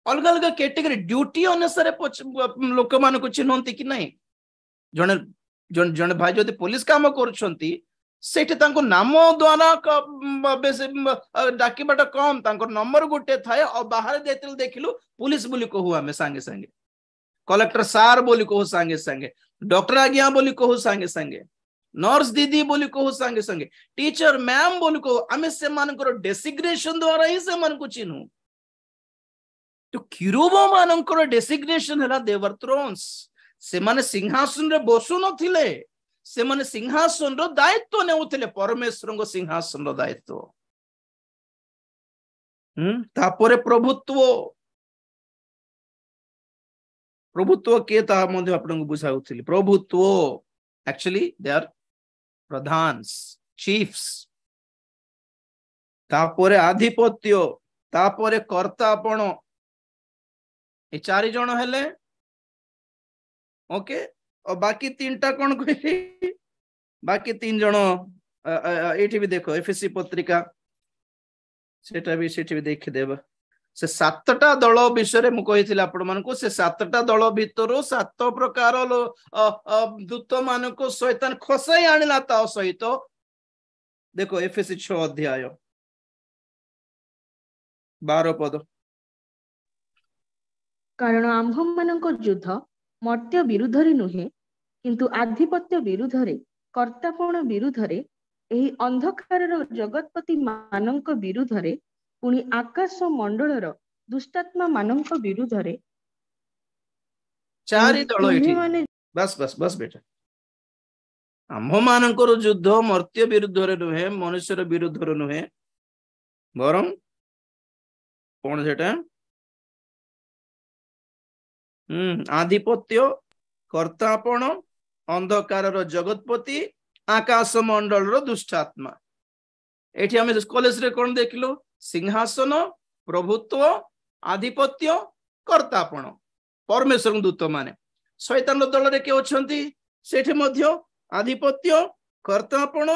अलग अलग कैटेगरी ड्यूटी अनुसार लोक मान को चिन्हंती कि नहीं। जने जन जन भाई जदि पुलिस काम करछंती सेठी तांको नाम द्वारा डाकिबाटा कम, तांको नंबर गुटे थाए और बाहर देतिल देखिलु पुलिस बोली कहू, आमे संगे संगे कलेक्टर सार बोली कहू, संगे संगे डॉक्टर आज्ञा बोली कहू, संगे संगे नर्स दीदी बोली कहू, संगे संगे टीचर मैम बोली कहू। आमे से मानकर डेसिग्नेशन द्वारा ही से मन को चिन्हू। तो किरूबो मानकर डेसिग्नेशन हैला दे वर थ्रोन्स। से माने सिंहासन रे बसु नथिले, से माने सिंहासन रो दायित्व नेउथिले, परमेश्वर को सिंहासन रो दायित्व। तापरे प्रभुत्व, प्रभुत्व के ता मध्ये आपन को बुझाउथिली। प्रभुत्व एक्चुअली दे आर प्रधान्स, चीफ्स। तापरे आधिपत्य, तापरे कर्तापण। ए 4 जण हेले। ओके, और बाकी 3टा कौन कहले? बाकी 3 जण एठी भी देखो एफएससी पत्रिका, सेटा भी देखि देबा। से 7टा दल विषय मु कहिथिला आपण मानको। से 7टा दल भितरो 7 प्रकार दूत मानको शैतान खसाई आनिला ता सहित। देखो एफएससी 6 अध्याय 12 पद। कारण आम्भ मानक युद्ध मर्त्य विरुद्ध रे नुहे, किंतु आधिपत्य विरुद्ध रे, कर्तापण विरुद्ध रे, एही अंधकारर जगतपति मानक विरुद्ध रे, पुणी आकाश मंडलर दुष्टात्मा मानक विरुद्ध रे। 4 दल एठी। बस बस बस बेटा, आम्भ मानकर युद्ध मर्त्य विरुद्ध रे नुहे, मनुष्यर विरुद्ध रे नुहे, बरं कोन सेटा? आधिपत्य, कर्तापण, अंधकारर जगतपति, आकाश मंडलर दुष्टात्मा। एठी हमें कॉलेज रे कोन देखिलो? सिंहासन, प्रभुत्व, आधिपत्य कर्ता आपण परमेश्वर दूत माने शैतान दल रे के अछंती सेठी मध्य आधिपत्य कर्ता आपण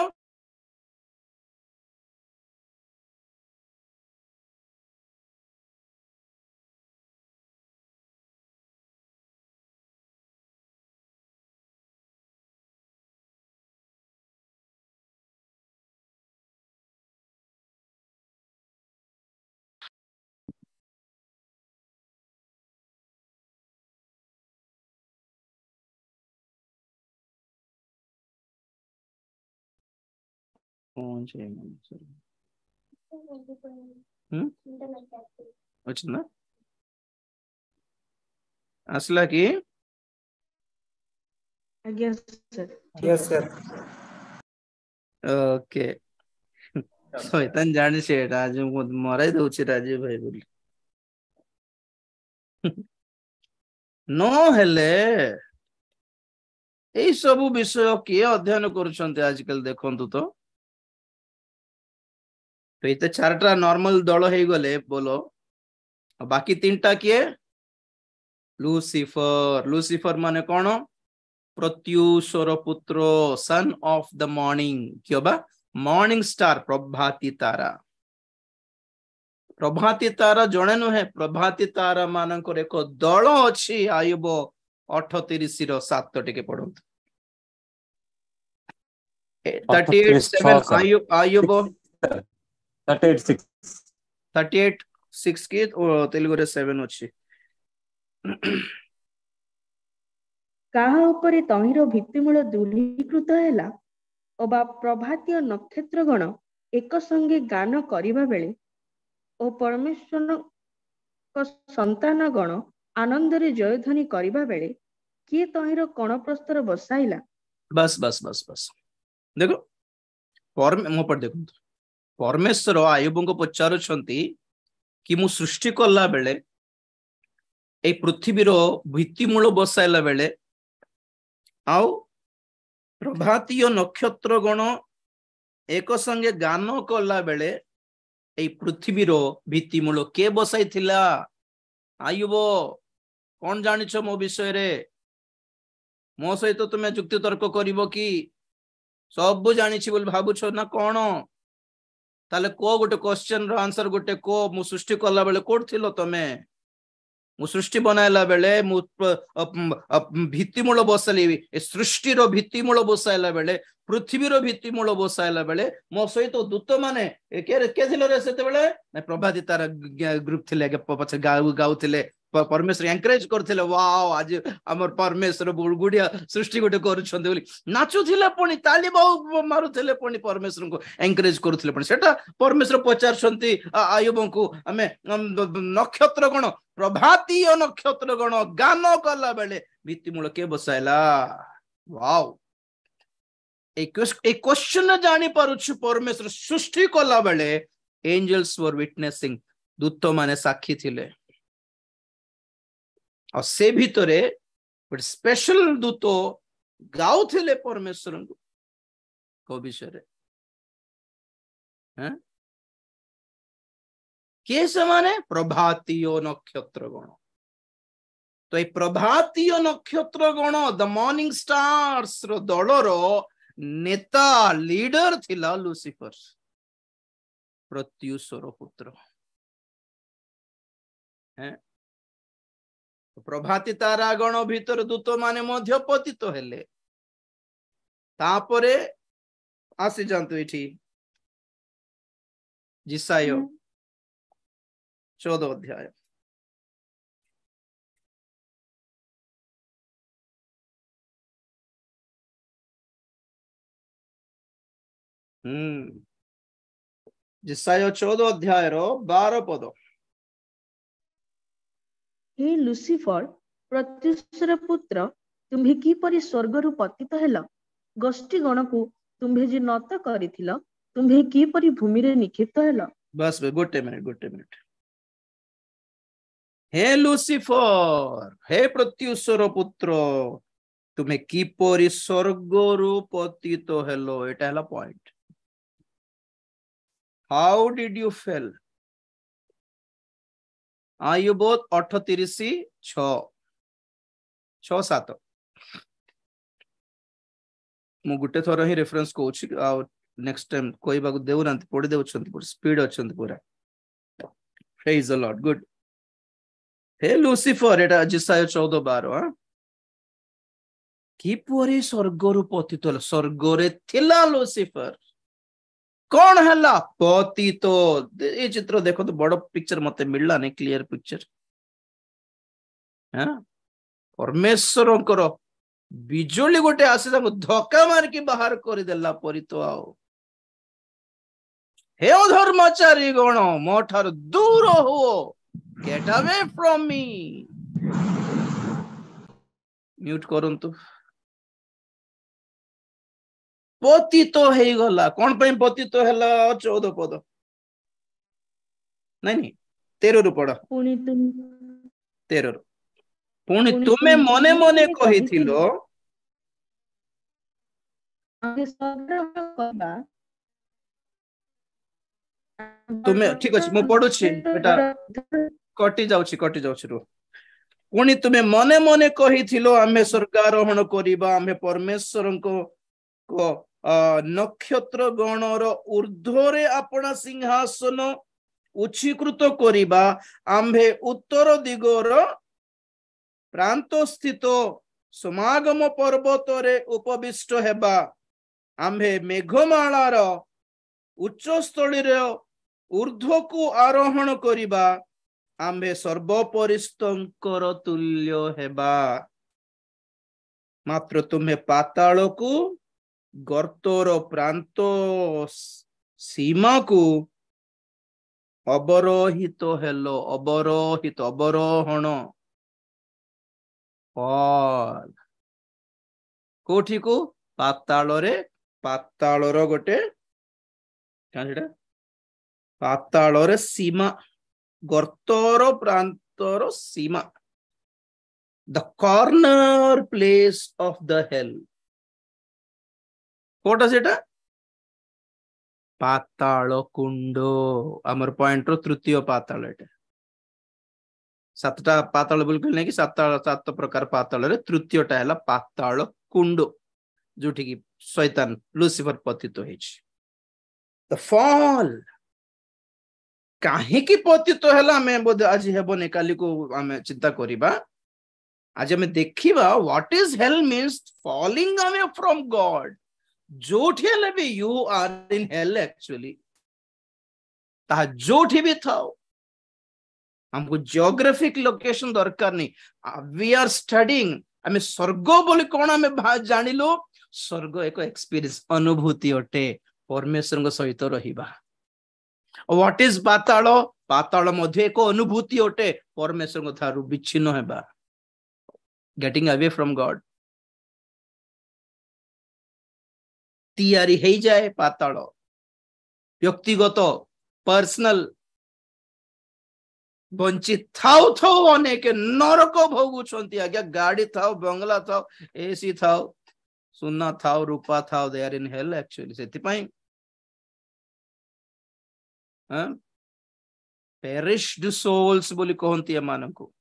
अच्छा असला की आज्ञा सर यस सर ओके शैतान जाने से राजू को मराई दउछि राजीव भाई बोली नो हेले एई सब विषय किए अध्ययन करूछन्ते आजकल देखंतु तो एते चारटा नॉर्मल दल हे गले बोलो बाकी तीनटा किए लूसीफर लूसीफर माने कोन प्रत्युषर पुत्र सन ऑफ द मॉर्निंग क्यों बा मॉर्निंग स्टार प्रभाती तारा जणे नुहे प्रभाती तारा मानकर एक दल अछि आयुब 38 रो 7 टिके पढंतु 38:7 आयुब 38:6 के तेलुगु रे 7 अछि काहा उपरे तहिरो भित्तिमूल दृढीकृत हैला अबा प्रभातीय नक्षत्रगण एक संगे गान करिबा बेले ओ परमेश्वर संतान गण आनंद रे जयध्वनि करिबा बेले किए तहिरो कण प्रस्तर बसाइला बस बस बस बस देखो मो पर देखो परमेश्वर आयुब को पचारुछंती कि मु सृष्टि कला बेले ए पृथ्वी रो भित्तिमूल बसाइला बेले आउ प्रभातीय नक्षत्र गण एक संगे गान कला बेले ए पृथ्वी रो भित्तिमूल के बसाई थिला आयुब कौन जानिछ मो विषय रे मो सहित तुमे जुक्ति तर्क करिवो कि सब जानिछि बोल भाबुछ ना कोन ताले को गोटे क्वेश्चन रो आंसर गोटे को मु सृष्टि कला बेले कोड थिलो तमे मु सृष्टि बनाइला बेले मु भित्तिमूल बसली सृष्टि रो भित्तिमूल बसाइला बेले पृथ्वी रो भित्तिमूल बसाइला बेले मो सहित दूत माने के थिलो रे सेते बेले ना प्रभाती तारा ग्रुप थिले पछ गाउथिले परमेश्वर एनकरेज करथिले वाओ आज हमर परमेश्वर गुड़गुड़िया सृष्टि गोटे करूछन्ते बोली नाचुथिले पनि ताली बहु मारुथिले पनि परमेश्वर को एनकरेज करूथिले पनि सेटा परमेश्वर पचारछन्ती आयुब को हमें नक्षत्र गण प्रभातीय नक्षत्र गण गान कला बेले भित्तिमूल के बसाइला वाओ एक क्वेश्चन जानि पारुछु परमेश्वर सृष्टि कला बेले एंजल्स वर विटनेसिंग दूत माने साक्षी थिले और से भितरे बट स्पेशल दूत गाउथिले परमेश्वर को विषय हैं के समाने प्रभातीय नक्षत्र गण तो ये प्रभातीय नक्षत्र गण द मॉर्निंग स्टार्स रो दलर नेता लीडर थिला लूसीफर प्रत्युषर पुत्र हैं प्रभाती तारा गण भीतर दूत माने मध्य पतित हेले तापरे आसी जानतु एठी जिसायो 14 अध्याय जिसायो 14 अध्याय रो 12 पद हे लूसीफर प्रत्युषर पुत्र तुम्हे किपरि स्वर्गरु पतित हेल गोष्ठी गण को तुम्हे जे नत करिथिल तुम्हे किपरि भूमि रे निक्षिप्त हेल बस गोटे मिनिट हे लूसीफर हे प्रत्युषर पुत्र तुम्हें किपरि स्वर्गरु पतित हेलो एटा हला point how did you fail you both 38 6 7 मु गुटे थोर ही रेफरेंस कहूची आ नेक्स्ट टाइम कोई बागु देउ ना पढि देउछंती पूरा स्पीड अछंती पूरा praise the Lord good hey Lucifer एटा जिसाय 14 12 हां किपरि स्वर्गरु पतित स्वर्गरे थिला लूसीफर कौन हला पतित ये चित्र देखो तो बड़ पिक्चर मते मिलला ने क्लियर पिक्चर हां परमेश्वरंकर बिजुली गोटे आसे धक्का मार के बाहर कर देला परी तो आओ हे अधर्मचारी गण मो ठार दूर हो get away from me mute करंतु पतित हे गला कोन पई पतित हैला 14 पद नहीं 13 रु पड़ पुणी तुम 13 पुणी तुमे मने मने कहिथिलो तुमे ठीक अछि मु पढुछि बेटा कटि जाउछि रो पुणी तुमे मने मने कहिथिलो आमे स्वर्गारोहण करिबा आमे परमेश्वरंको को नक्षत्र गणर ऊर्ध्वरे अपना सिंहासन उच्चीकृत करिबा आम्भे उत्तर दिगोर प्रांत स्थित समागम पर्वतरे उपविष्ट हेबा आम्भे मेघमालार उच्च स्थली ऊर्ध्व को आरोहण करिबा आम्भे सर्वपरिस्तंकर तुल्य हेबा मात्र तुम्हे पाताल को गर्तर प्रांत सीमा को अवरोहित हेलो अवरोहित अवरोहण फॉल कोठी को पातालर गोटे पातालर सीमा गर्तर प्रांतर सीमा the corner place of the hell कोटा सेटा पाताल कुंड आमर पॉइंट रो तृतीय पाताल एटा सातटा पाताल बिल्कुल नहीं कि सात प्रकार पाताल रे तृतीयटा हैला पाताल कुंड जोठी की शैतान लूसीफर पतित होइछ द फॉल काहे की पतित हैला मैं बोध आज हेबने काली को हमें चिंता करिबा आज हमें देखिबा what is hell means falling away from God जोठी हेले भी you are in hell actually ता जोठी भी थाओ हमको जियोग्राफिक लोकेशन दरकार नहीं वी आर स्टडीइंग हमें स्वर्ग बोली कौन हमें जानिलो स्वर्ग एक एक्सपीरियंस अनुभूति अटे परमेश्वर को सहित रहिबा व्हाट इज पाताल पाताल मध्य एक अनुभूति अटे परमेश्वर को थारु विच्छिन्न हेबा गेटिंग अवे फ्रॉम गॉड तैयारी हे जाए पाताल व्यक्तिगत पर्सनल वंचित थाउ थाउ अनेक नरक भोगुछंती आज्ञा गाड़ी थाउ बंगला थाउ एसी थाउ सुना थाउ रूपा थाउ they are in hell actually सेति पई पेरिश्ड सोल्स बोली कहंती ए मानको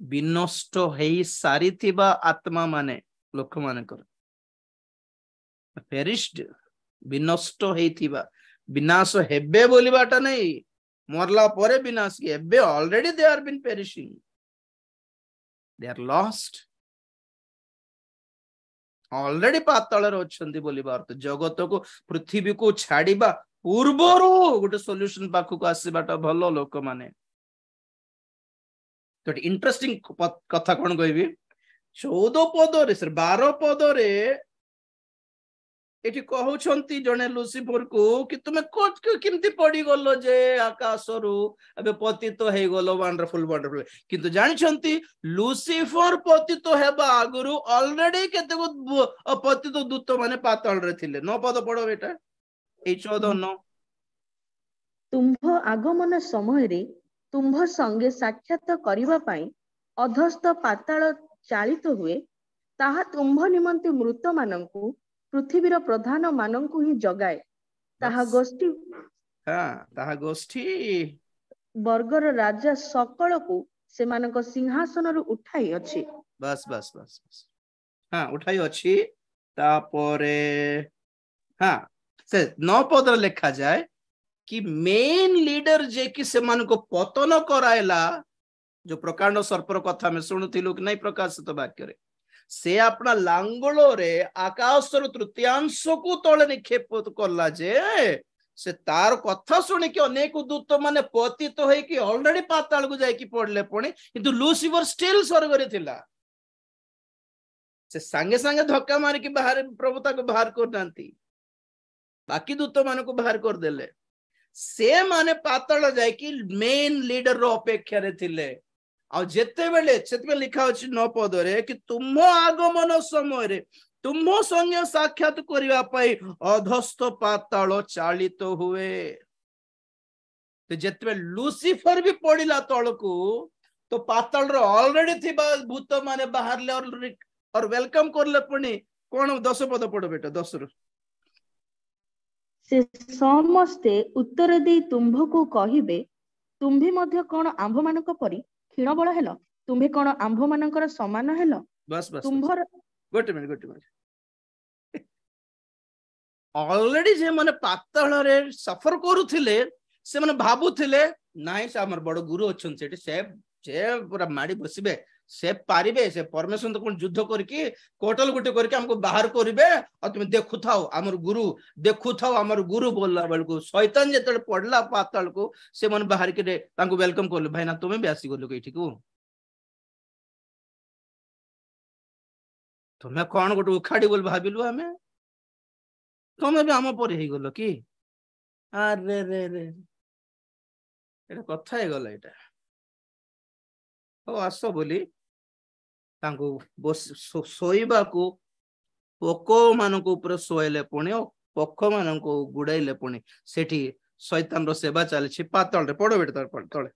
विनष्ट हेई सारिथिबा आत्मा माने लोक मानकर पेरिश्ड विनष्ट हेइथिबा विनाश हेबे बोलिबाटा नहीं मरला परे विनाश की एबे already they have been perishing they are lost already पाताल रे अछंती बोलिबा अर्थ जगत को पृथ्वी को छाड़ीबा पूर्वरु गोटे सॉल्यूशन पाखु को आसीबाटा भलो लोक माने तो इंटरेस्टिंग कथा कोन कहबी 14 पद रे 12 पद रे एठी कहउछंती जने लूसीफर को कि तुमे किमती पड़ी गलो जे आकाशरु अबे पतित हे गलो वंडरफुल वंडरफुल किंतु जानि छंती लूसीफर पतित हेबा आगुरु ऑलरेडी केते को पतित दूत माने पाताल रे थिले 9 पद पड़ो बेटा ए 14 9 तुम्भ आगमन समय रे तुम्भ संगे साक्षात करिबा पई अधस्थ पाताल चालित हुए ताहा तुम्भ निमंते मृत मानंकु पृथ्वीर प्रधान मानंकु ही जगाए ताहा गोष्ठी ବର୍ଗର ରାଜା ସକଳକୁ ସେମାନଙ୍କ ସିଂହାସନରୁ ଉଠାଇ ଅଛି। बस बस बस बस हाँ उठाई अच्छी तापरे हाँ से 9 पद लिखा जाए कि मेन लीडर जे कि से मान को पतन करायला जो प्रकांड सर्पर कथा में शुणुलु कि नहीं प्रकाशित वाक्य रे से अपना लांगुलो रे आकाशर तृतीयांश को तले निक्षेप कला जे से तार कथा शुणी कि अनेक दूत माने पतित होई कि ऑलरेडी पाताल को जाई कि पड़ले पुणी किंतु लूसीफर स्टिल स्वर्ग रे थिला से संगे संगे धक्का मार के बाहर प्रभुता को बाहर कर नांती बाकी दूत मान को बाहर कर देले से माने पाताल जाई कि मेन लीडर रो अपेक्षा रे थिले आ जेते बेले सेते लिखा अछि 9 पद रे कि तुम आगमन समय रे तुम संगे साक्षात करिवा पई अधस्थ पाताल चालित हुए तो जेते लूसीफर भी पड़िला तळकू तो पाताल रो ऑलरेडी थिबा भूत माने बाहरले और वेलकम करले पुणी कोन 10 पद पड़ बेटा 10 रु से समस्ते उत्तर दे तुम्भको कहिबे तुम्भी मध्य कोन आंभ मानक परी क्षीण बळ हेलो तुम्भी कोन आंभ मानकर समान हेलो बस बस तुम्भर गोटे मिनिट ऑलरेडी जे माने पाताल रे सफर करूथिले से माने भाबुथिले नाही से हमर बड़ गुरु अछन सेठी से पूरा माडी बसिबे से पारिबे से परमेश्वर तो कोन युद्ध करके कोटल गुटे करके हमको बाहर करिवे और तुम देखु थाओ हमर गुरु बोलला बेलको शैतान जेतले पड़ला पाताल को से मन बाहर के तांको वेलकम करले भाई ना तुमे भी आसी गलो कइठी को तुमे कोन गुटे उखाडी बोल भाबिलु हमें तुमे भी हम पर हे गलो की अरे रे रे एटा कथा हे गला एटा ओ आसो बोली तांको सोइबा को पोको मानको ऊपर सोइले पुणी पक्ष मानको गुड़ाइले पुणी सेठी शैतान रो सेवा चलछि पाताल रे पड़ो बेटा तळे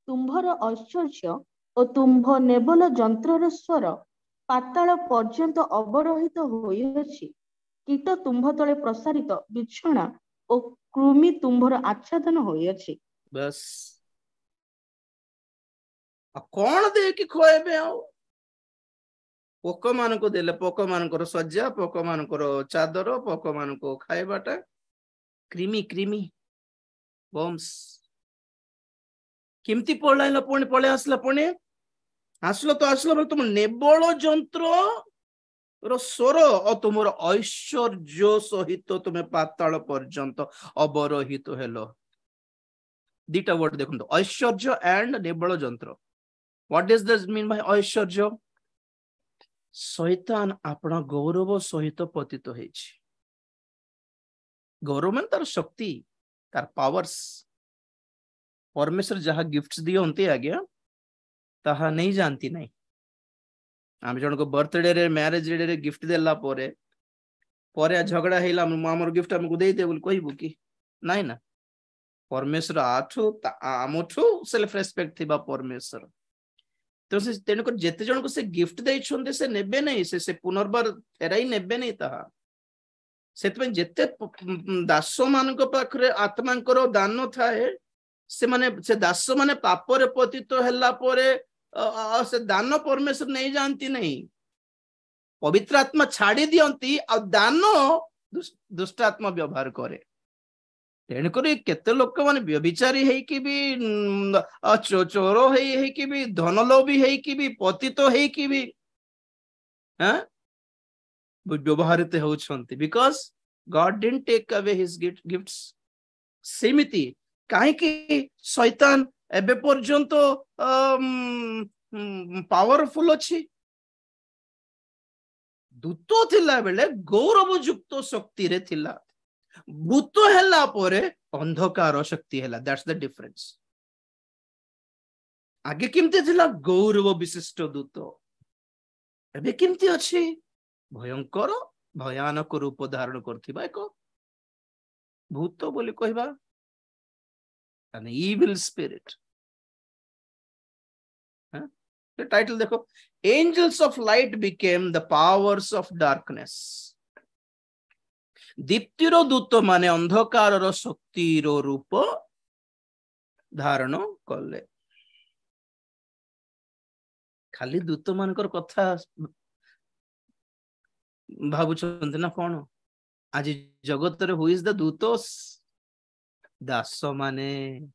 तुम्भर ऐश्वर्य और तुम्भ नेबल जंत्रर स्वर पाताल पर्यंत अवरोहित होइछि कीट तुम्भ तले प्रसारित बिछଣା और कृमि तुम्भर आच्छादन होइछि बस कौन दे कि खोएबे आ पोक मान को देले पोक मानकर सज्जा पोक मानकर चादर पोक मान को खाइबाटा क्रीमी क्रीमी बम्स किमती पळाइला पुणी पळे आसला पुणी आसलो तो आसलो बोल तुम नेबल जंत्र रो स्वर और तुमर ऐश्वर्य सहित तुमे पाताल पर्यंत अवरोहित हेलो दीटा वर्ड देखो ऐश्वर्य एंड नेबल जंत्र what does this mean by ऐश्वर्य शैतान अपना गौरव सहित पतित होइछि गौरव में तार शक्ति तार पावर्स परमेश्वर जहा गिफ्ट्स दियंती आज्ञा ताहा नहीं जानती नहीं आम जन को बर्थडे रे मैरिज डे रे गिफ्ट देला परे झगड़ा हेला हमर गिफ्ट हमको दे दे बोल कहबो कि नहीं ना परमेश्वर आठो आमठो सेल्फ रेस्पेक्ट थिबा परमेश्वर तो से तेन को जेते जन को से गिफ्ट दे छंदे से नेबे नहीं से पुनर्बार फेराई नेबे नहीं ताहा सेतमे जेते दास मान को पाखरे आत्मांकर दान थाए से माने से दास माने पाप रे पतित हेला परे से दान परमेश्वर नहीं जानती नहीं पवित्र आत्मा छाड़ी दियंती आ दान दुष्ट आत्मा व्यवहार करे तेणुक केते लोक माने व्यभिचारी है कि भी चोर है कि भी धनलोभी है कि भी पतित है कि भी व्यवहारित होउछंती because God didn't take away his gifts सेमिति काहे कि शैतान एबे पर्यंत पावरफुल अछि दूत थिला बेले गौरव युक्त शक्ति रे थिला भूत हेला परे अंधकार शक्ति हेला दैट्स द डिफरेंस आगे किमते थिला गौरव विशिष्ट दूत एबे किमते अछि भयंकर भयानक रूप धारण करथिबा एको भूत बोली कहबा an evil spirit the title देखो angels of light became the powers of darkness दीप्तिर दूत माने अंधकार रो शक्ति रो रूप धारण कले खाली दूत मानकर कथा भावुଛନ୍ତି ना कौन आज जगत रे हु इज द दूतोस दास माने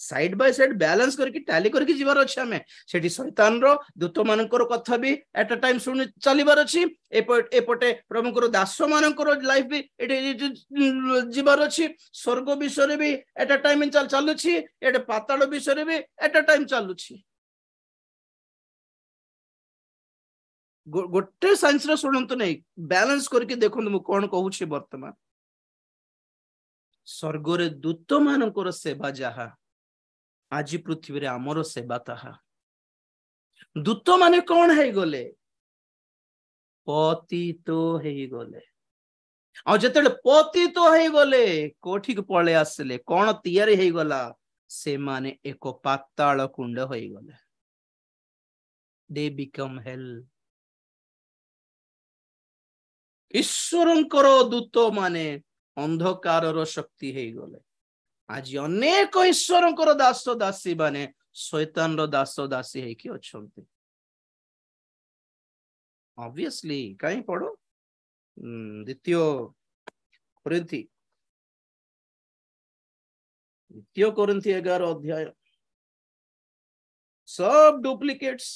साइड बाय साइड बैलेंस करके टैली करके जीवार अछि हमें सेठी शैतान रो दूत मानकर कथा भी एट अ टाइम सुन चलीबार अछि एपटे प्रभुकर दास मानकर लाइफ भी एटे जीवार अछि स्वर्ग विषय भी एट अ टाइम चालू छी एटे पाताल विषय भी एट अ टाइम चालू छी गोटे साइंस रो सुनंतु नहीं बैलेंस करके देखो मु कोन कहू छी वर्तमान स्वर्ग रे दूत मानकर सेवा जहा आज पृथ्वी रे आमर सेवा ताहा दूत माने कौन है गले पतित है गले आ जते पतित है गले कोठी को पळे आसले कौन तैयारी है गला से माने एक पाताल कुंड हो गले दे बिकम हेल ईश्वरंकर दूत माने अंधकार रो शक्ति है गले आज अनेक ईश्वरंकर दास दासी माने शैतान रो दास दासी है कि अछंती ऑब्वियसली कहीं पढ़ो द्वितीय कोरिन्थी 11 अध्याय सब डुप्लिकेट्स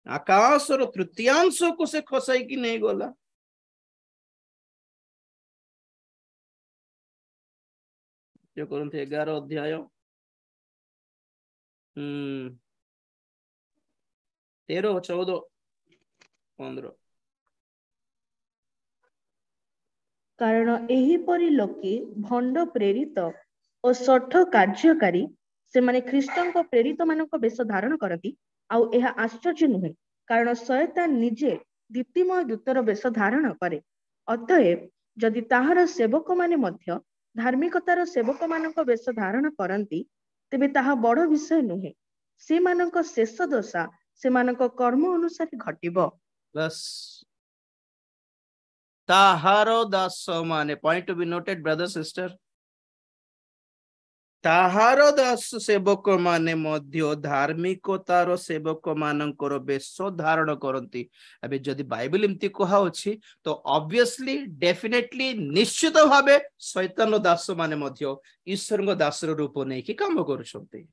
आकाश और तृतीयांश को से खसाई की नहीं गला 11 अध्याय 13 14 15 कारण एहीपरि लोके भंड प्रेरित और सठ कार्यकारी से माने ख्रीष्टंक प्रेरित मानक बेश धारण करती आउ एहा आश्चर्य नुहे कारण शयतान निजे दीप्तिमय दूतर बेश धारण करे अतएव जदि ताहार सेवक माने मध्य धार्मिकतार सेवक मानक बेश धारण करती तेबे ताहा बड़ विषय नुहे से मानक शेष दशा से मानक कर्म अनुसार घटिबो बस ताहारो दास माने point to be noted brother sister ताहारो दास सेवक माने मध्य धार्मिकतार सेवक मानकर बेश धारण करती अबे जदि बाइबल एमती कहा अछि तो ऑब्वियसली डेफिनेटली निश्चित भावे शैतान दास माने मध्य ईश्वर दास रूप नहीं कि काम करुछंती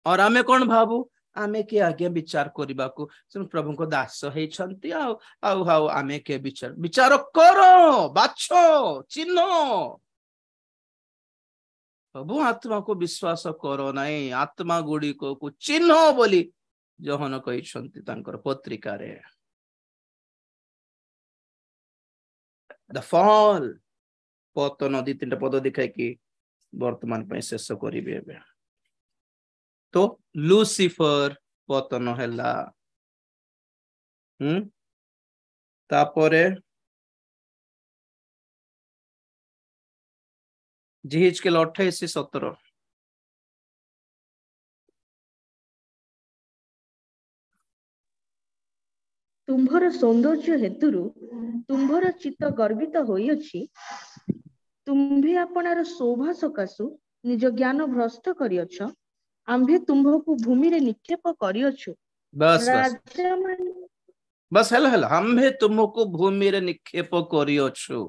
और आमे कोन भाबू आमे के आगे विचार करबा को प्रभु को दास हेछंती आउ आमे के विचार करो बाछो चिन्ह प्रभु आत्मा को विश्वास करो नहीं आत्मा गुड़ी को चिन्ह बोली जोहन कहिसंती तांकर पत्रिका रे द फॉल पतन दी तीन पद दिखाई कि वर्तमान पे शेष करिवे एबे तो लूसीफर पतन हैला तापरे जिहिजकेल 28:17 तुम्भर सौंदर्य हेतुरु तुम्भर चित्त गर्वित होइअछि तुम्भे आपणार शोभा सकाशु निज ज्ञान भ्रष्ट करिअछ आम्भे तुम्भकु भूमि रे निक्षेप करिअछु बस राजा मान बस हेला आम्भे तुमको भूमि रे निक्षेप करिअछु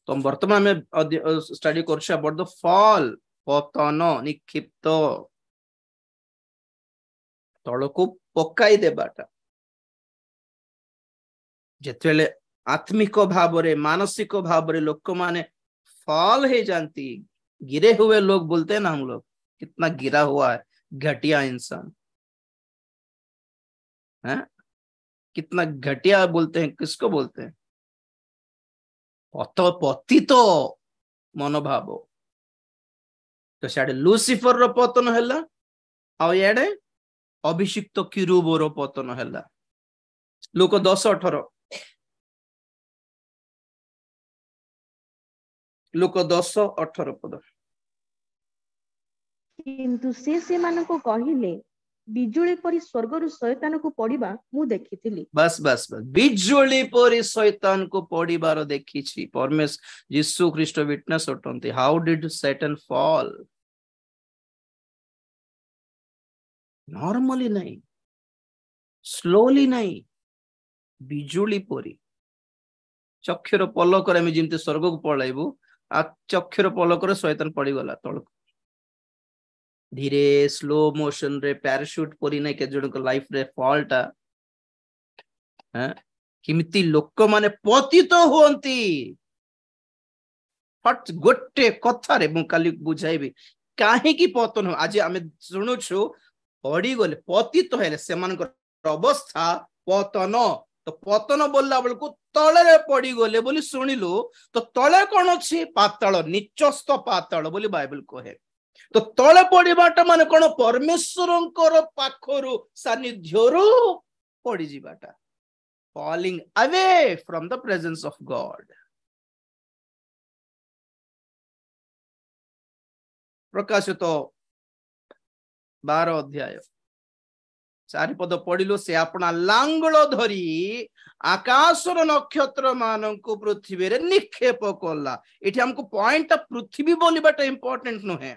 तो वर्तमान में study Karsha about the fall पतन निक्षिप्त तळको पकाई देबाटा जेतेले आत्मिक भाव रे मानसिक भाव रे लोक माने फॉल हे जानती गिरे हुए लोग बोलते हैं ना हम लोग कितना गिरा हुआ है घटिया इंसान है कितना घटिया बोलते हैं किसको बोलते हैं पति तो मनोभाव तो सियाडे लूसीफर रो पतन हैला आ याडे अभिषिक्त किरूब रो पतन हैला लोक 10:18 लोक 10:18 पद किंतु से मानको कहिले ବିଜୁଳି ପରି ସ୍ୱର୍ଗରୁ ଶୟତାନକୁ ପଡ଼ିବା ମୁଁ ଦେଖିଥିଲି। बस बस बस बिजुली परी शैतान को पड़ीबार देखी परमेश यीशु ख्रीष्ट विटनेस अटंती। How did Satan fall? Normally नहीं, स्लोली नहीं, बिजुली परी चक्षुर पलक जमी स्वर्ग को पलैबू आ चक्षुर पलक शैतान पड़गला तलक धीरे स्लो मोशन रे पैराशूट परी नहीं के जन लाइफ रे फॉलटा किमिति लोक माने पतित होंती। हट गोटे कथारे मु काली बुझाइबी काहेकि पतन हो। आज आमे सुनुछु पड़ी गले पतित हेले सेमानकर अवस्था पतन। तो पतन बोलला बेलको तळे पड़ी गले बोली सुनिलु। तो तळे कोन अछि? पाताल, निचस्थ पाताल बोली बाइबल कहे। तो तळे पड़ीबाटा माने कोन? परमेश्वरंकर पाखरु सानिध्यरु पड़ी जिबाटा, falling away from the presence of God. प्रकाशित 12 अध्याय 4 पद पढ़िलु। से अपना लांगल धरी आकाशर नक्षत्र मानक पृथ्वी रे निक्षेप कला। एठी हमको पॉइंट पृथ्वी बोलीबाटा इंपोर्टेंट नुहे।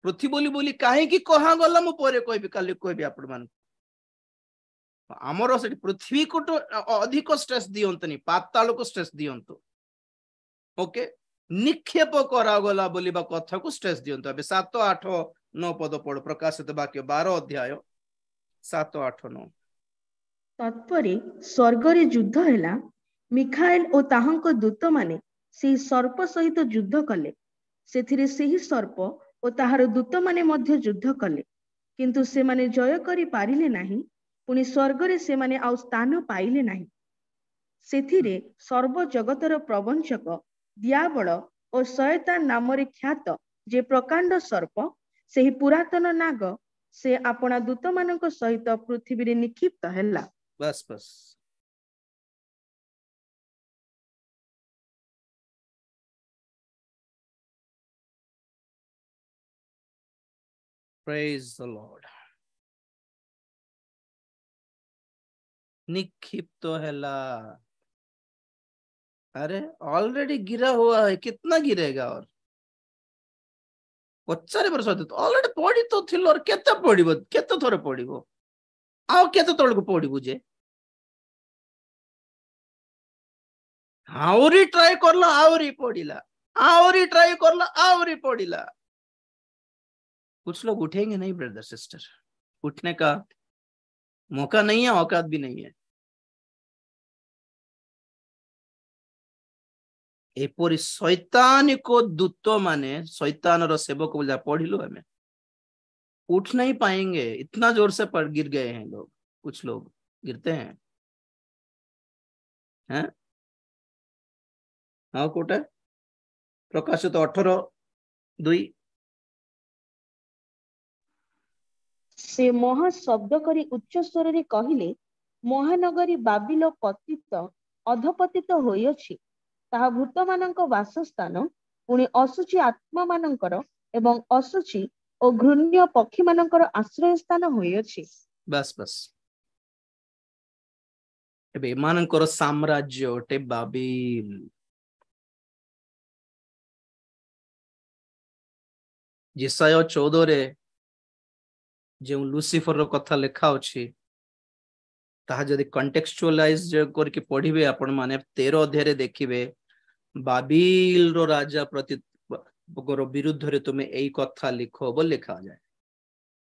पृथ्वी बोली बोली काहे कि कहा गला मु परे कहबी, काली कहबी आपण मान। आमर से पृथ्वी को तो अधिक स्ट्रेस दियंतनी, पाताल को स्ट्रेस दियंतु। ओके, निक्षेप करागला बोलिबा कथा को स्ट्रेस दियंतु। अबे 7, 8, 9 पद पढ़। प्रकाशित वाक्य 12 अध्याय 7, 8, 9। तत्परे स्वर्गरे युद्ध हैला। मिखाएल ओ ताहांको दूत माने सेही सर्प सहित युद्ध कले। सेथिरे सेही सर्प ओ ताहार दूत माने मध्य युद्ध कले, किंतु से माने जय करि पारिले नाही। पुणी स्वर्गरे से माने आउ स्थान पाइले नाही। सेथिरे सर्व जगतर प्रवंचक दियाबल और शयतान नामरे ख्यात जे प्रकांड सर्प, सेही पुरातन नाग, से अपना दूत मानक सहित पृथ्वी रे निक्षिप्त हैला। बस बस प्रेज द लॉर्ड। निक्षिप्त हैला। अरे ऑलरेडी गिरा हुआ है, कितना गिरेगा? और 50 वर्ष ऑलरेडी पड़ी तो थिल। और केते पड़िबो, केते थोरे पड़िबो, आउ केते तळको पड़िबो जे? आउरी ट्राई करला, आउरी पड़िला, आउरी ट्राई करला, आउरी पड़िला। कुछ लोग उठेंगे नहीं ब्रदर सिस्टर, उठने का मौका नहीं है, औकात भी नहीं है। एपरी शैतान को दूत माने शैतान रो सेवक बोला पढ़िलु हमें, उठ नहीं पाएंगे। इतना जोर से पड़ गिर गए हैं लोग। कुछ लोग गिरते हैं। हैं? हाँ कोटे प्रकाशित 18:2। से महा शब्द करी उच्च स्वर रे कहिले, महानगरी बाबिल पतित अधपतित होइछि। ताहा भूत मानक वासस्थान, पुणी असुचि आत्मा मानकर एवं असुचि और घृण्य पक्षी मानकर आश्रय स्थान होइछि। बस बस एबे मानकर साम्राज्य ओटे बाबिल। जिसाय 14 रे जो लुसिफर रो कथा लिखा अछि, ताहा जदि कंटेक्चुअलाइज करके पढ़िबे आपण माने 13 अध्याय रे देखिबे, बाबिल रो राजा प्रति विरुद्ध रे तुम्हें एई कथा लिखो बोल लिखा जाए।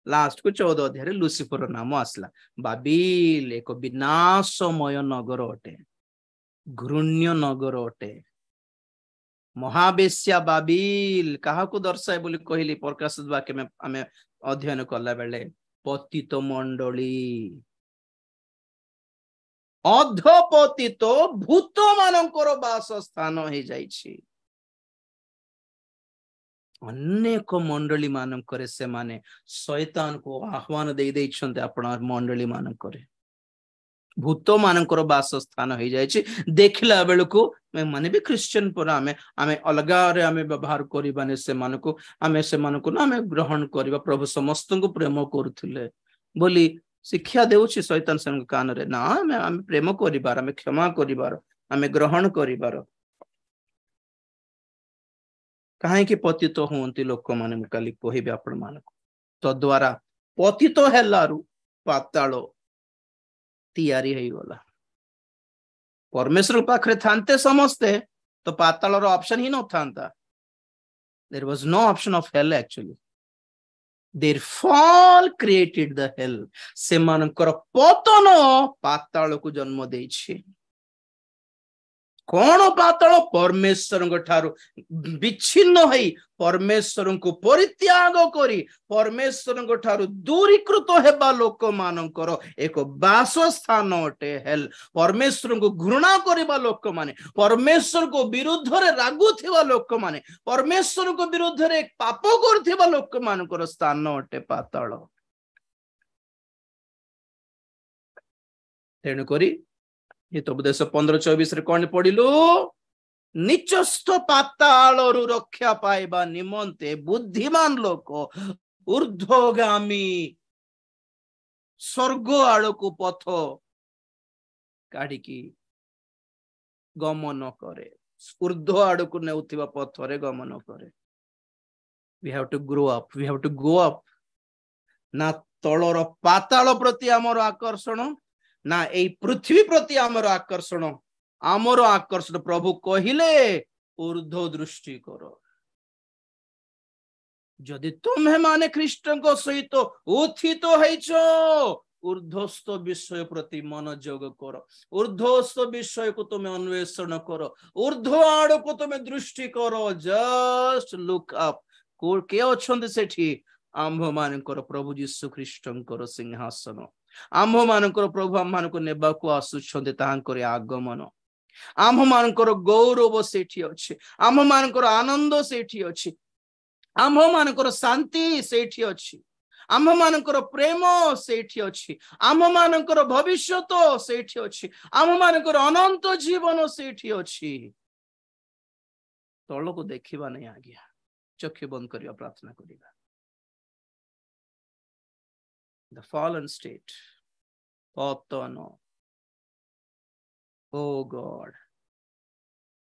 लास्ट को 14 अध्याय रे लुसिफर नाम आसला। बाबिल एक विनाशमय नगर अटे, घृण्य नगर अटे, महावेश्या बाबिल। कहा को दर्शाए बोली कहली प्रकाशित वाक्य में आमे अध्ययन कला बेले, पतित मंडली, अधपतित भूत मानकर वासस्थान हो जाइछि। अनेक मंडली मानकर से माने शैतान को आह्वान दे देइछन्ते। अपना मंडली मानकर भूत मानकर वासस्थान हो जाइछि। देखला बेलको माने भी क्रिश्चियन पर आमे अलगा रे आमे व्यवहार करिबाने से मानको आमे से मानको ना आमे ग्रहण करिबा। प्रभु समस्त को प्रेम करूथिले, बोली शिक्षा देउछि शैतान संग कान रे ना आमे प्रेम करिबार आमे क्षमा करिबार आमे ग्रहण करिबार कहीं पतित हुंती लोक माने मु काली कहिबे आपण मानक तो द्वारा पतित हेलारु पाताल तैयारी हेई गला परमेश्वर पाखरे थांते समस्ते तो पाताल रो ऑप्शन ही न थांता there was no option of hell actually their fall created the hell सेमानकर पतन पाताल को जन्म देछि कौन पाताल परमेश्वर ठारू विच्छिन्न हई परमेश्वर को परित्याग करी परमेश्वर ठारू दूरीकृत हेबा लोक मानकर एक वासस्थान अटे हेल परमेश्वर को घृणा करिबा लोक माने परमेश्वर को विरुद्ध रे रागुथिबा लोक माने परमेश्वर को विरुद्ध रे पाप करथिबा लोक मानकर स्थान अटे पाताल तेणु करी ये तो उपदेश 15-24 रे कौन पढ़िलु निचस्थ पातालरु रक्षा पाइबा निमंते बुद्धिमान लोक ऊर्ध्वगामी स्वर्ग आड़को पथ काढ़िकी गमन करे ऊर्ध्व आड़को नेउथिबा पथरे गमन करे we have to grow up we have to go up ना तलर पाताल प्रति आमर आकर्षण ना ए पृथ्वी प्रति आमर आकर्षण प्रभु कहिले ऊर्ध्व दृष्टि कर जदि तुम्हें माने ख्रीष्टन को सहित उत्थित होइछो ऊर्ध्वस्थ विषय प्रति मनोयोग कर ऊर्ध्वस्थ विषय को तुम्हें अन्वेषण कर ऊर्ध्व आड़ को तुम्हें दृष्टि कर जस्ट लुक अप के अछंती सेठी आंभ मानकर प्रभु यीशु ख्रीष्टन सिंहासन आंभ मानकर प्रभु आम मान को नेबा को आसुछंती तांकर आगमन आंभ मानकर गौरव सेठी अछि आंभ मानकर आनंद सेठी अछि आंभ मानकर शांति सेठी अछि आंभ मानकर प्रेम सेठी अछि आंभ मानकर भविष्यत सेठी अछि आंभ मानकर अनंत जीवन सेठी अछि तळ को देखिबा नै आज्ञा चक्षु बंद करिया प्रार्थना करिबा the fallen state patano oh god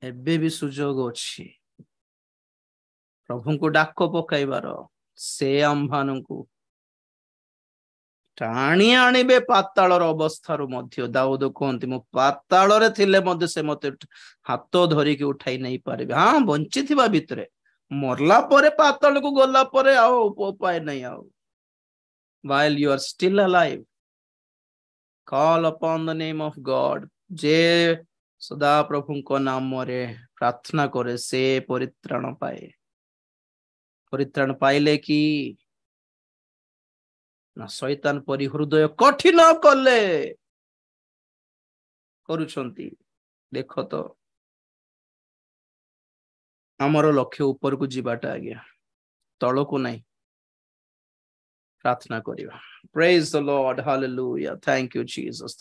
एबे भी सुजोग अछि प्रभु को डाक पकाइबार से आम्भान को टाणी आनिबे पातालर अवस्थार मध्य दाऊद कहते मो पाताल रे थिले मध्य से मते हाथ धरी के उठाई नहीं पारे हाँ बंची थिबा भितरे मरला परे पाताल को गला परे आओ उपाय नहीं आओ while you are still alive call upon the name of God जे सदा प्रभु को नाम रे प्रार्थना करे से परित्राण पाइले कि ना शैतान परि हृदय कठिन कले करूछंती देखो तो हमर लक्ष्य ऊपर को जीवाटा आज्ञा तळ को नहीं प्रार्थना करिवा praise the Lord hallelujah thank you Jesus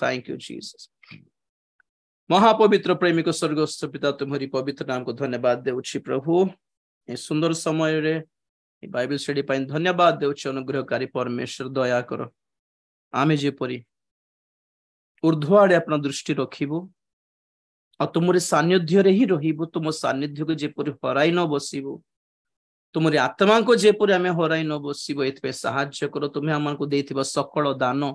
महापवित्र प्रेमी को स्वर्गस्थ पिता तुम्हारी पवित्र नाम को धन्यवाद देउछि प्रभु ए सुंदर समय रे ए बाइबल स्टडी पाइन धन्यवाद देउछि अनुग्रहकारी परमेश्वर दया करो आमे जे परी ऊर्ध्व आड़े अपना दृष्टि रखिबो आ तुमरे सान्निध्य रे ही रहिबो तुम सान्निध्य को जे परी हराई न बसिबो तुमरी आत्मा को जेपरि आमे हराई न बसिबो एतपे सहाय्य करो तुम्हें आमान को देथिबा सकल दान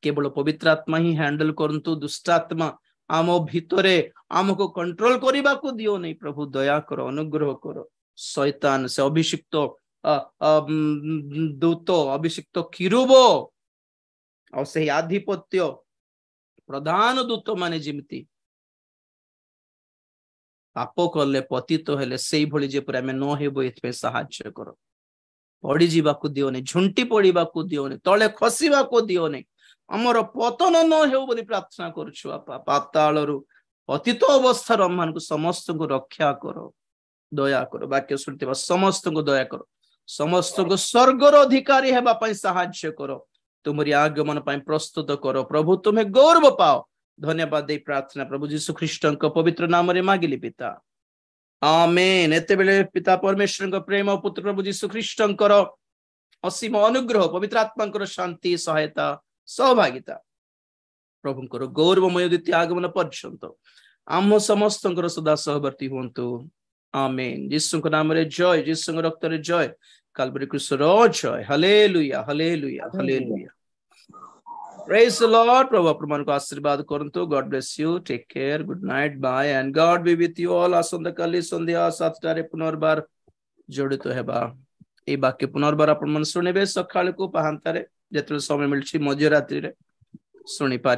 केवल पवित्र आत्मा ही हैंडल करंतु दुष्ट आत्मा आम भितरे आमको कंट्रोल करबा को दियो नहीं प्रभु दया करो अनुग्रह करो शैतान से अभिषिक्त दूत अभिषिक्त किरूबो और से आधिपत्य प्रधान दूत माने जिमती पाप कले पतित हेले से भली जेपरि आमे न हेबो एतपे सहाय्य करो पड़ी जीवा को दियो नहीं झुंटी पड़ीबा को दियो नहीं तले खसीबा को दियो नहीं हमर पतन न हेउ बोली प्रार्थना करछु आपा पातालरु पतित अवस्था हमन को समस्त को रक्षा करो दया करो वाक्य सुनतेबा समस्त को दया करो समस्त को स्वर्गर अधिकारी हेबा पई सहाय्य करो तुमरी आगमन पई प्रस्तुत करो प्रभु तुम्हें गौरव पाओ धन्यवाद दे प्रार्थना प्रभु यीशु ख्रीष्टन को पवित्र नाम रे मागिली पिता आमेन एते बेले पिता परमेश्वर को प्रेम पुत्र प्रभु यीशु ख्रीष्टन करो असीम अनुग्रह पवित्र आत्मा शांति सहायता सहभागिता प्रभुंकर गौरवमय द्वितीय आगमन पर्यंत आम समस्त सदा सहवर्ती हूँ आमेन। यीशु नाम रे जय, यीशु रक्त रे जय, काल्वरी क्रूस रो जय। Hallelujah hallelujah hallelujah. Praise the Lord. प्रभु आपन को आशीर्वाद करंतु। God bless you. Take care. Good night. Bye and God be with you all. आसंता काली संध्या 7टारे पुनर्बार जोड़ित हेबा। ए बाक्य पुनर्बार आपन मन सुनिबे सकाळ को पहांतारे जेतले समय मिलछि मध्य रात्रि रे सुनि पारि।